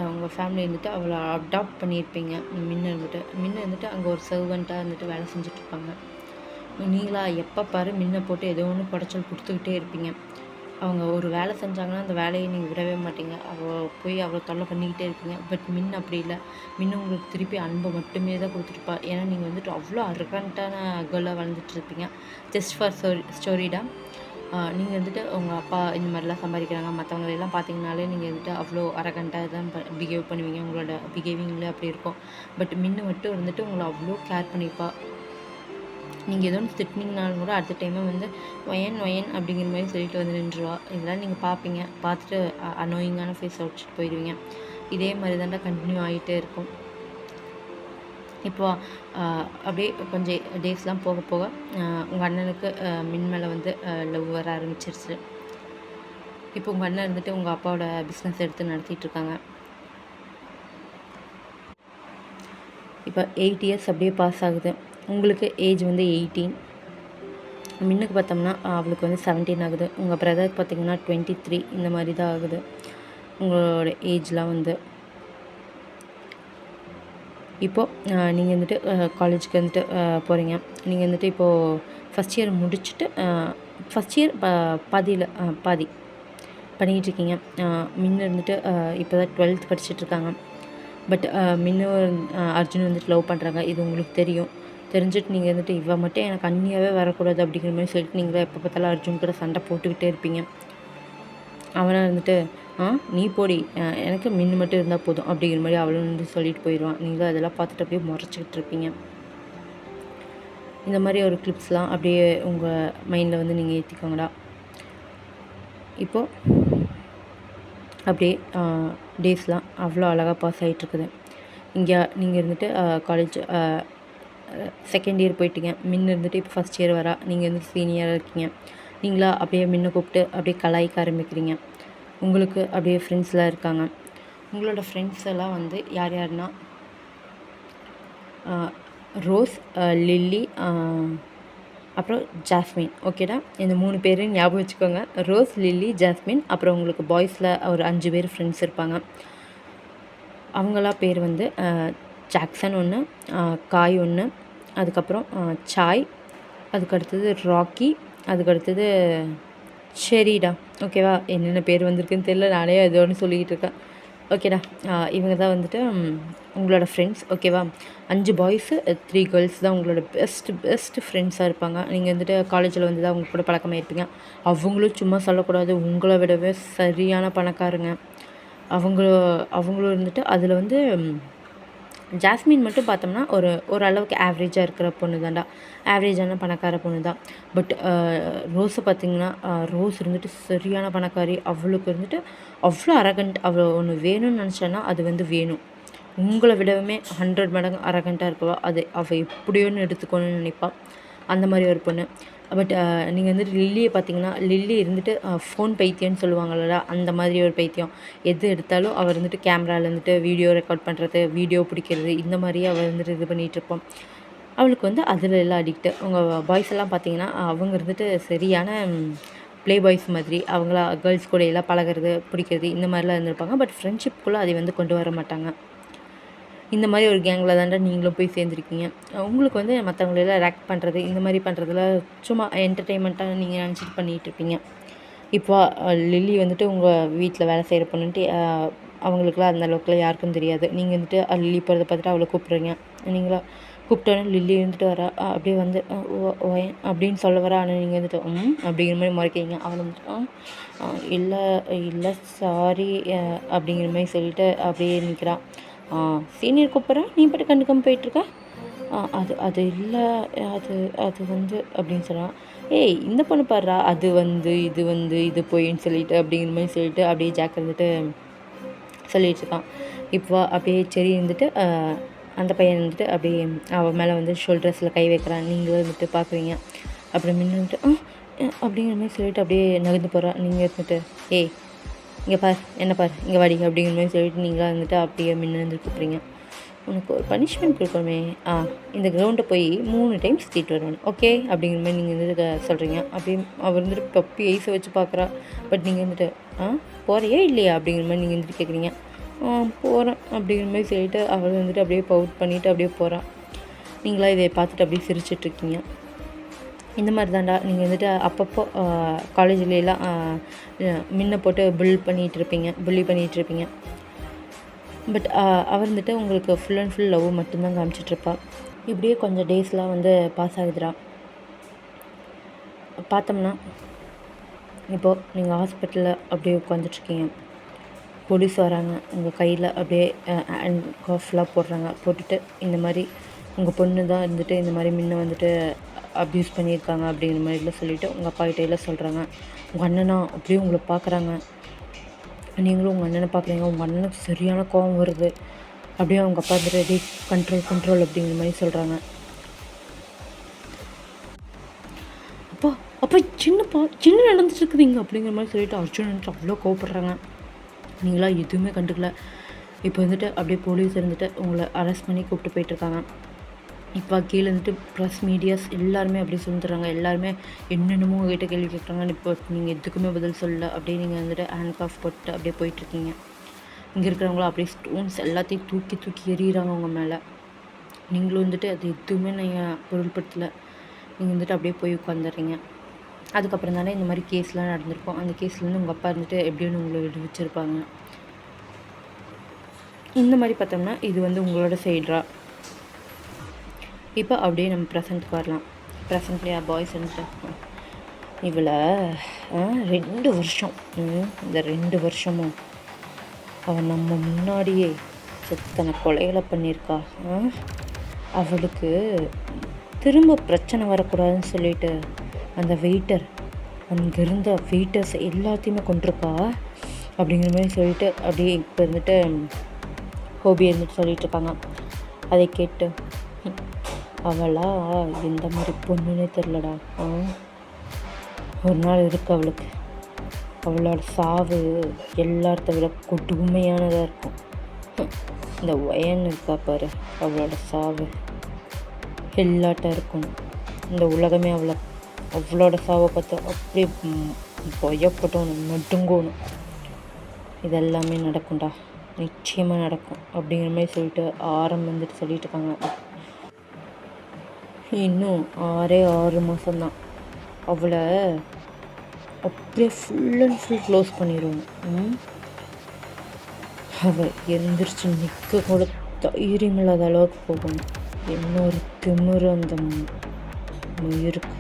Speaker 1: அவங்க ஃபேமிலி இருந்துட்டு அவளை அடாப்ட் பண்ணியிருப்பீங்க. மின்ன இருந்துட்டு அங்கே ஒரு சர்வெண்ட்டாக இருந்துட்டு வேலை செஞ்சுட்ருப்பாங்க. நீங்களா எப்போ பாரு மின்னை போட்டு ஏதோ ஒன்று குடைச்சல் கொடுத்துக்கிட்டே இருப்பீங்க. அவங்க ஒரு வேலை செஞ்சாங்கன்னா அந்த வேலையை நீங்கள் விடவே மாட்டீங்க. போய் அவ்வளோ தொல்லை பண்ணிக்கிட்டே இருப்பீங்க. பட் அப்படி இல்லை. உங்களுக்கு திருப்பி அன்பை மட்டுமே தான் கொடுத்துருப்பா. ஏன்னா நீங்கள் வந்துட்டு அவ்வளோ அரகண்ட்டான கேர்ளாக வளர்ந்துட்டு இருப்பீங்க. ஜஸ்ட் ஃபார் ஸ்டோரிடா. நீங்கள் வந்துட்டு உங்கள் அப்பா இந்த மாதிரிலாம் சம்பாதிக்கிறாங்க மற்றவங்களெல்லாம் பார்த்தீங்கனாலே நீங்கள் வந்துட்டு அவ்வளோ அரகண்ட்டாக தான் பிஹேவ் பண்ணுவீங்க. உங்களோட பிஹேவிங்லேயே அப்படி இருக்கும். பட் மட்டும் வந்துட்டு உங்களை அவ்வளோ கேர் பண்ணிப்பா. நீங்கள் ஏதோ ஒன்று திட்டினீங்கனாலும் கூட அடுத்த டைமே வந்து வயன் அப்படிங்கிற மாதிரி சொல்லிட்டு வந்து நின்றுவா. இதெல்லாம் நீங்கள் பார்ப்பீங்க. பார்த்துட்டு அனோயிங்கான ஃபேஸ் வச்சுட்டு போயிடுவீங்க. இதே மாதிரி தாண்டா கண்டினியூ ஆகிட்டே இருக்கும். இப்போ அப்படியே கொஞ்சம் டேஸ்லாம் போக போக உங்கள் அண்ணனுக்கு மின் மேலே வந்து லவ் வர ஆரம்பிச்சிருச்சு. இப்போ உங்கள் அண்ணன் இருந்துட்டு உங்கள் அப்பாவோட பிஸ்னஸ் எடுத்து நடத்திட்டுருக்காங்க. இப்போ 8 இயர்ஸ் அப்படியே பாஸ் ஆகுது. உங்களுக்கு ஏஜ் வந்து 18. மின்னுக்கு பார்த்தோம்னா அவளுக்கு வந்து 17 ஆகுது. உங்கள் பிரதருக்கு பார்த்திங்கன்னா 23 இந்த மாதிரி தான் ஆகுது உங்களோட ஏஜ்லாம் வந்து. இப்போது நீங்கள் வந்துட்டு காலேஜுக்கு வந்துட்டு போகிறீங்க. நீங்கள் வந்துட்டு இப்போது ஃபஸ்ட் இயர் முடிச்சுட்டு ஃபஸ்ட் இயர் பாதி பண்ணிகிட்ருக்கீங்க. மின்னு இருந்துட்டு இப்போ தான் 12th படிச்சுட்ருக்காங்க. பட் மின்னும் அர்ஜுன் வந்துட்டு லவ் பண்ணுறாங்க. இது உங்களுக்கு தெரிஞ்சுட்டு நீங்கள் வந்துட்டு இவ மட்டும் எனக்கு அண்ணியாகவே வரக்கூடாது அப்படிங்கிற மாதிரி சொல்லிட்டு நீங்களே எப்போ பார்த்தாலும் அர்ஜுன் கூட சண்டை போட்டுக்கிட்டே இருப்பீங்க. அவனாக இருந்துட்டு நீ போடி, எனக்கு மின்னு மட்டும் இருந்தால் போதும் அப்படிங்கிற மாதிரி அவளும் வந்து சொல்லிட்டு போயிடுவான். நீங்களும் அதெல்லாம் பார்த்துட்டு அப்படியே முறைச்சிக்கிட்டு இருப்பீங்க. இந்த மாதிரி ஒரு கிளிப்ஸ்லாம் அப்படியே உங்கள் மைண்டில் வந்து நீங்கள் ஏற்றிக்கோங்கடா. இப்போது அப்படியே டேஸ்லாம் அவ்வளோ அழகாக பாஸ் ஆகிட்டுருக்குது. இங்கே நீங்கள் இருந்துட்டு காலேஜ் செகண்ட் இயர் போயிட்டீங்க. மின்னு இருந்துட்டு இப்போ ஃபஸ்ட் இயர் வரா. நீங்கள் வந்து சீனியராக இருக்கீங்க. நீங்களா அப்படியே மின்னை கூப்பிட்டு அப்படியே கலாய்க்க ஆரம்பிக்கிறீங்க. உங்களுக்கு அப்படியே ஃப்ரெண்ட்ஸ்லாம் இருக்காங்க. உங்களோட ஃப்ரெண்ட்ஸ் எல்லாம் வந்து யார் யாருன்னா ரோஸ், லில்லி, அப்புறம் ஜாஸ்மின். ஓகேடா, இந்த 3 பேரையும் ஞாபகம் வச்சுக்கோங்க. Rose, lily, jasmine. அப்புறம் உங்களுக்கு பாய்ஸில் ஒரு 5 பேர் ஃப்ரெண்ட்ஸ் இருப்பாங்க. அவங்களாம் பேர் வந்து ஜாக்சன் ஒன்று, காய் ஒன்று, அதுக்கப்புறம் சாய், அதுக்கடுத்தது ராக்கி, அதுக்கடுத்தது ஷெரிடா. ஓகேவா, என்னென்ன பேர் வந்திருக்குன்னு தெரியல, நானே ஏதோ ஒன்று சொல்லிக்கிட்டு இருக்கேன். ஓகேடா, இவங்க தான் வந்துட்டு உங்களோட ஃப்ரெண்ட்ஸ். ஓகேவா, 5 பாய்ஸு 3 கேர்ள்ஸ் தான் உங்களோட பெஸ்ட் ஃப்ரெண்ட்ஸாக இருப்பாங்க. நீங்கள் வந்துட்டு காலேஜில் வந்து தான் அவங்க கூட பழக்கமாயிருப்பீங்க. அவங்களும் சும்மா சொல்லக்கூடாது, உங்களை விடவே சரியான பணக்காரங்க. அவங்களும் இருந்துட்டு அதில் வந்து ஜாஸ்மின் மட்டும் பார்த்தோம்னா ஓரளவுக்கு ஆவரேஜாக இருக்கிற பொண்ணு தான்டா, ஆவரேஜான பணக்கார பொண்ணு தான். பட் ரோஸை பார்த்திங்கன்னா ரோஸ் இருந்துட்டு சரியான பணக்காரி. அவளுக்கு இருந்துட்டு அவ்வளோ அரகண்ட். அவ்வளோ ஒன்று வேணும்னு நினச்சான்னா அது வந்து வேணும். உங்களை விடவுமே 100 மடங்கு அரகண்ட்டாக இருக்கவா, அது அவள் எப்படியோன்னு எடுத்துக்கணும்னு நினைப்பாள். அந்த மாதிரி ஒரு பொண்ணு. பட் நீங்கள் வந்துட்டு லில்லியை பார்த்தீங்கன்னா, லில்லி இருந்துட்டு ஃபோன் பைத்தியம்னு சொல்லுவாங்கள்ல, அந்த மாதிரி ஒரு பைத்தியம். எது எடுத்தாலும் அவர் வந்துட்டு கேமராவில் வந்துட்டு வீடியோ ரெக்கார்ட் பண்ணுறது, வீடியோ பிடிக்கிறது, இந்த மாதிரியே அவள் வந்துட்டு இது பண்ணிகிட்ருப்போம். அவளுக்கு வந்து அதில் எல்லாம் அடிக்ட்டு. உங்கள் பாய்ஸ் எல்லாம் பார்த்தீங்கன்னா அவங்க இருந்துட்டு சரியான ப்ளே பாய்ஸ் மாதிரி அவங்களா கேர்ள்ஸ் கூட எல்லாம் பழகிறது பிடிக்கிறது இந்த மாதிரிலாம் இருந்திருப்பாங்க. பட் ஃப்ரெண்ட்ஷிப்குள்ளே அதை வந்து கொண்டு வர மாட்டாங்க. இந்த மாதிரி ஒரு கேங்கில் தாண்டா நீங்களும் போய் சேர்ந்துருக்கீங்க. உங்களுக்கு வந்து மற்றவங்களெல்லாம் ரேக்ட் பண்ணுறது இந்த மாதிரி பண்ணுறதுல சும்மா என்டர்டெயின்மெண்ட்டாக நீங்கள் நினச்சிட்டு பண்ணிகிட்ருப்பீங்க. இப்போ லில்லி வந்துட்டு உங்கள் வீட்டில் வேலை செய்கிற பொண்ணுன்ட்டு அவங்களுக்குலாம் அந்த அளவுக்குலாம் யாருக்கும் தெரியாது. நீங்கள் வந்துட்டு லில்லி போகிறத பார்த்துட்டு அவளை கூப்பிட்றீங்க. நீங்களா கூப்பிட்டோன்னே லில்லி வந்துட்டு வரா. அப்படியே வந்து ஓயன் அப்படின்னு சொல்ல வரா. ஆனால் நீங்கள் வந்துட்டு அப்படிங்கிற மாதிரி முறைக்கிறீங்க. அவளை வந்துட்டு இல்லை இல்லை சாரி அப்படிங்கிற மாதிரி சொல்லிவிட்டு அப்படியே நிற்கிறான். சீனியர் கூப்பிட்றேன், நீ பாட்டு கண்டுக்காமல் போயிட்டுருக்க. அது அது இல்லை, அது அது வந்து அப்படின்னு சொல்கிறான். ஏய் இந்த பொண்ணு பாடுறா, அது வந்து இது போயின்னு சொல்லிட்டு அப்படிங்கிற மாதிரி சொல்லிட்டு அப்படியே ஜாக் இருந்துட்டு சொல்லிகிட்ருக்கான். இப்போ அப்படியே சரி இருந்துட்டு அந்த பையன் வந்துட்டு அப்படியே அவன் மேலே வந்து ஷோல்டர்ஸில் கை வைக்கிறான். நீங்களும் வந்துட்டு பார்க்குறீங்க. அப்படி மின்னுட்டு அப்படிங்கிற மாதிரி சொல்லிட்டு அப்படியே நகர்ந்து போகிறான். நீங்கள் இருந்துட்டு ஏய் இங்கே பார், என்ன பார், இங்கே வாடி அப்படிங்கிற மாதிரி சொல்லிட்டு நீங்களாக வந்துட்டு அப்படியே மின்னு கூப்பிட்றீங்க. உனக்கு ஒரு பனிஷ்மெண்ட் கொடுக்கணுமே, இந்த கிரவுண்டை போய் 3 டைம் சுற்றிட்டு வருவேன், ஓகே அப்படிங்கிற மாதிரி நீங்கள் வந்துட்டு சொல்கிறீங்க. அப்படியே அவர் வந்துட்டு பப்பி ஐஸை வச்சு பார்க்குறா. பட் நீங்கள் வந்துட்டு போகிறியா இல்லையா அப்படிங்கிற மாதிரி நீங்கள் வந்துட்டு கேட்குறீங்க. போகிறேன் அப்படிங்கிற மாதிரி சொல்லிட்டு அவள் வந்துட்டு அப்படியே பவுட் பண்ணிவிட்டு அப்படியே போகிறான். நீங்களாம் இதை பார்த்துட்டு அப்படியே சிரிச்சிட்ருக்கீங்க. இந்த மாதிரி தாண்டா நீங்கள் வந்துட்டு அப்பப்போ காலேஜ்லாம் முன்ன போட்டு புள்ளி பண்ணிகிட்ருப்பீங்க. பட் அவர் வந்துட்டு உங்களுக்கு ஃபுல் அண்ட் ஃபுல் லவ் மட்டும்தான் காமிச்சிட்ருப்பா. இப்படியே கொஞ்சம் டேஸ்லாம் வந்து பாஸ் ஆகுதுடா. பார்த்தோம்னா இப்போது நீங்கள் ஹாஸ்பிட்டலில் அப்படியே உட்காந்துட்ருக்கீங்க. போலீஸ் வராங்க. உங்கள் கையில் அப்படியே ஹேண்ட் கஃப்லாம் போடுறாங்க. போட்டுட்டு இந்த மாதிரி உங்கள் பொண்ணு தான் இருந்துட்டு இந்த மாதிரி முன்ன வந்துட்டு அப்யூஸ் பண்ணியிருக்காங்க அப்படிங்கிற மாதிரிலாம் சொல்லிவிட்டு உங்கள் அப்பா கிட்டேலாம் சொல்கிறாங்க. உங்கள் அண்ணனா அப்படியே உங்களை பார்க்குறாங்க. நீங்களும் உங்கள் அண்ணனை பார்க்குறீங்க. உங்கள் அண்ணனுக்கு சரியான கோபம் வருது. அப்படியே அவங்க அப்பா வந்துட்டு ரெடி கண்ட்ரோல் அப்படிங்கிற மாதிரி சொல்கிறாங்க. அப்பா அப்போ சின்ன நடந்துட்டு இருக்குதுங்க அப்படிங்கிற மாதிரி சொல்லிவிட்டு அர்ஜுன் வந்துட்டு அவ்வளோ கோவப்படுறாங்க. நீங்களாம் எதுவுமே கண்டுக்கல. இப்போ வந்துட்டு அப்படியே போலீஸ் இருந்துட்டு உங்களை அரெஸ்ட் பண்ணி கூப்பிட்டு போயிட்டுருக்காங்க. இப்போ கீழே வந்துட்டு ப்ரெஸ் மீடியாஸ் எல்லாருமே அப்படியே சொல்லிட்டுறாங்க. எல்லாருமே என்னென்னமோ உங்கள்கிட்ட கேள்வி கேட்குறாங்க. இப்போ நீங்கள் எதுக்குமே பதில் சொல்லல. அப்படியே நீங்கள் வந்துட்டு ஹேண்ட் கஃப் போட்டு அப்படியே போயிட்டுருக்கீங்க. இங்கே இருக்கிறவங்களும் அப்படியே ஸ்டோன்ஸ் எல்லாத்தையும் தூக்கி எறிகிறாங்க உங்கள் மேலே. நீங்களும் வந்துட்டு அது எதுவுமே நீங்கள் பொருள்படுத்தலை. நீங்கள் வந்துட்டு அப்படியே போய் உட்காந்துடுறீங்க. அதுக்கப்புறம் தானே இந்த மாதிரி கேஸ்லாம் நடந்திருக்கும். அந்த கேஸ்லேருந்து உங்கள் அப்பா இருந்துட்டு எப்படின்னு உங்களை விடுவிச்சிருப்பாங்க. இந்த மாதிரி பார்த்தோம்னா இது வந்து உங்களோட சைட்ரா. இப்போ அப்படியே நம்ம ப்ரெசண்ட்டுக்கு வரலாம். ப்ரெசண்ட்லேயே பாய்ஸ் வந்துட்டு இவளை 2 வருஷம் இந்த 2 வருஷமும் அவள் நம்ம முன்னாடியே எத்தனை கொலைகளை பண்ணியிருக்கா. அவளுக்கு திரும்ப பிரச்சனை வரக்கூடாதுன்னு சொல்லிட்டு அந்த வெயிட்டர் அங்கே இருந்த வெயிட்டர்ஸ் எல்லாத்தையுமே கொண்டிருக்கா அப்படிங்கிற மாதிரி சொல்லிட்டு அப்படியே இப்போ இருந்துட்டு ஹோபி இருந்துட்டு சொல்லிட்டு இருக்காங்க. அதை கேட்டு அவளா எந்த மாதிரி பொண்ணுன்னே தெரிலடா. ஒரு நாள் இருக்கு அவளுக்கு. அவளோட சாவு எல்லார்த்த விட கொடுமையானதாக இருக்கும். இந்த ஒயன் இருக்கா பாரு, அவளோட சாவு எல்லாட்ட இருக்கணும். இந்த உலகமே அவளோட சாவை பார்த்து அப்படியே பயப்பட்டோணும், நடுங்கணும். இதெல்லாமே நடக்கும்டா, நிச்சயமாக நடக்கும் அப்படிங்கிற மாதிரி சொல்லிட்டு வந்துட்டு சொல்லிட்டு இருக்காங்க. இன்னும் 6 மாதம்தான். அவளை அப்படியே ஃபுல் அண்ட் ஃபுல் க்ளோஸ் பண்ணிடுவோம். அவள் எந்திரிச்சு நிற்க கூட தைரியம் இல்லாத அளவுக்கு போகணும். இன்னொரு திமிரு அந்த மயிருக்கு.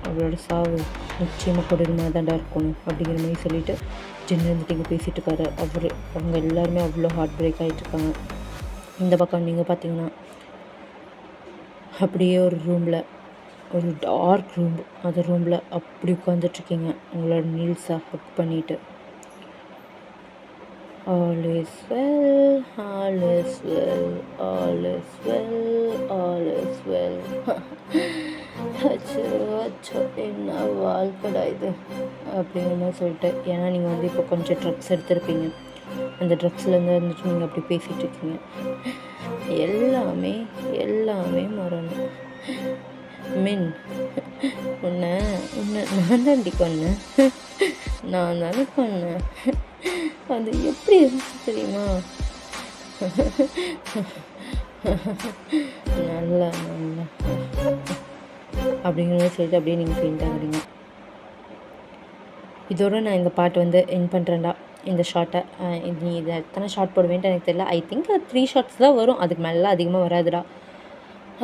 Speaker 1: அவளோட சாவு நிச்சயமாக கொடூரமாக தாண்டா இருக்கணும் அப்படிங்கிற மாதிரி சொல்லிட்டு ஜென் வந்துட்டு இங்கே பேசிகிட்டு இருக்காரு. அவங்க எல்லாருமே அவ்வளோ ஹார்ட் பிரேக் ஆகிட்டுருக்காங்க. இந்த பக்கம் நீங்கள் பார்த்தீங்கன்னா அப்படியே ஒரு ரூமில், ஒரு டார்க் ரூம், அந்த ரூமில் அப்படி உட்காந்துட்ருக்கீங்க உங்களோட நீல்ஸை ஹக் பண்ணிவிட்டு. All is well, all is well, all is well, all is well. அச்சோ என்ன வாழ்க்கடா இது அப்படிங்கிற மாதிரி சொல்லிட்டு. ஏன்னா நீங்கள் வந்து இப்போ கொஞ்சம் ட்ரக்ஸ் எடுத்துருப்பீங்க. அந்த ட்ரக்ஸ்லேருந்து வந்துட்டு நீங்கள் அப்படி பேசிகிட்டு இருக்கீங்க. எல்லாமே மறணும். மீன் உன்னை உன்னை நான் தாண்டி கொன்னேன். நான் தானே கொன்னேன். அது எப்படி இருந்துச்சு தெரியுமா? நல்லா நல்லா அப்படிங்கிற மாதிரி சொல்லிட்டு அப்படியே நீங்கள் ஃபெயிண்ட் ஆகுறீங்க. இதோட நான் இந்த பாட்டு வந்து என் பண்ணுறேன்டா, இந்த ஷார்ட்டை. நீ இதை எத்தனை ஷார்ட் போடுவேன்ட்டு எனக்கு தெரியல. ஐ திங்க் 3 ஷார்ட்ஸ் தான் வரும், அதுக்கு மேலே அதிகமாக வராதுடா.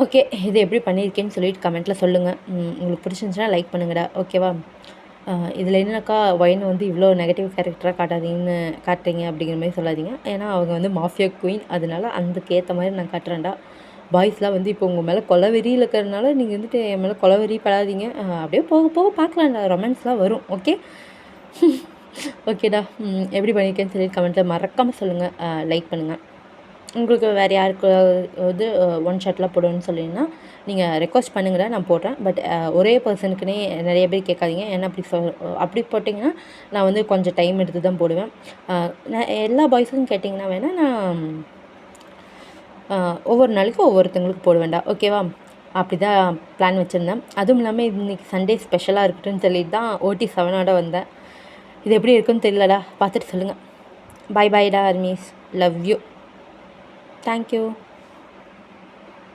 Speaker 1: ஓகே, இது எப்படி பண்ணியிருக்கேன்னு சொல்லிட்டு கமெண்ட்டில் சொல்லுங்கள். உங்களுக்கு பிடிச்சிருந்துச்சுன்னா லைக் பண்ணுங்கடா, ஓகேவா? இதில் என்னக்கா ஒயின் வந்து இவ்வளோ நெகட்டிவ் கேரக்டராக காட்டுறீங்க அப்படிங்கிற மாதிரி சொல்லாதீங்க. ஏன்னா அவங்க வந்து மாஃபியா குயின், அதனால அதுக்கேற்ற மாதிரி நான் காட்டுறேன்டா. பாய்ஸ்லாம் வந்து இப்போ உங்கள் மேலே கொலவெறியில் இருக்கிறதுனால நீங்கள் வந்துட்டு என் மேலே கொலவெறி படாதீங்க. அப்படியே போக போக பார்க்கலாம்டா, ரொமான்ஸ்லாம் வரும். ஓகே ஓகேடா. எப்படி பண்ணியிருக்கேன்னு சொல்லி கமெண்ட்டில் மறக்காமல் சொல்லுங்கள், லைக் பண்ணுங்கள். உங்களுக்கு வேறு யாருக்கு வந்து ஒன் ஷாட்லாம் போடணும்னு சொல்லிங்கன்னா நீங்கள் ரெக்வஸ்ட் பண்ணுங்கடா, நான் போடுறேன். பட் ஒரே பர்சனுக்குனே நிறைய பேர் கேட்காதீங்க. ஏன்னா அப்படி போட்டிங்கன்னா நான் வந்து கொஞ்சம் டைம் எடுத்து தான் போடுவேன். நான் எல்லா பாய்ஸுக்கும் கேட்டிங்கன்னா வேணால் நான் ஒவ்வொரு நாளைக்கும் ஒவ்வொருத்தங்களுக்கு போடுவேன்டா, ஓகேவா? அப்படி தான் பிளான் வச்சுருந்தேன். அதுவும் இல்லாமல் இன்றைக்கி சண்டே ஸ்பெஷலாக இருக்கட்டும்னு சொல்லிட்டு தான் OT 7 வந்தேன். இது எப்படி இருக்குன்னு தெரியலடா, பார்த்துட்டு சொல்லுங்கள். பாய் பாய்டா ஆர்மீஸ், லவ் யூ, தேங்க்யூ.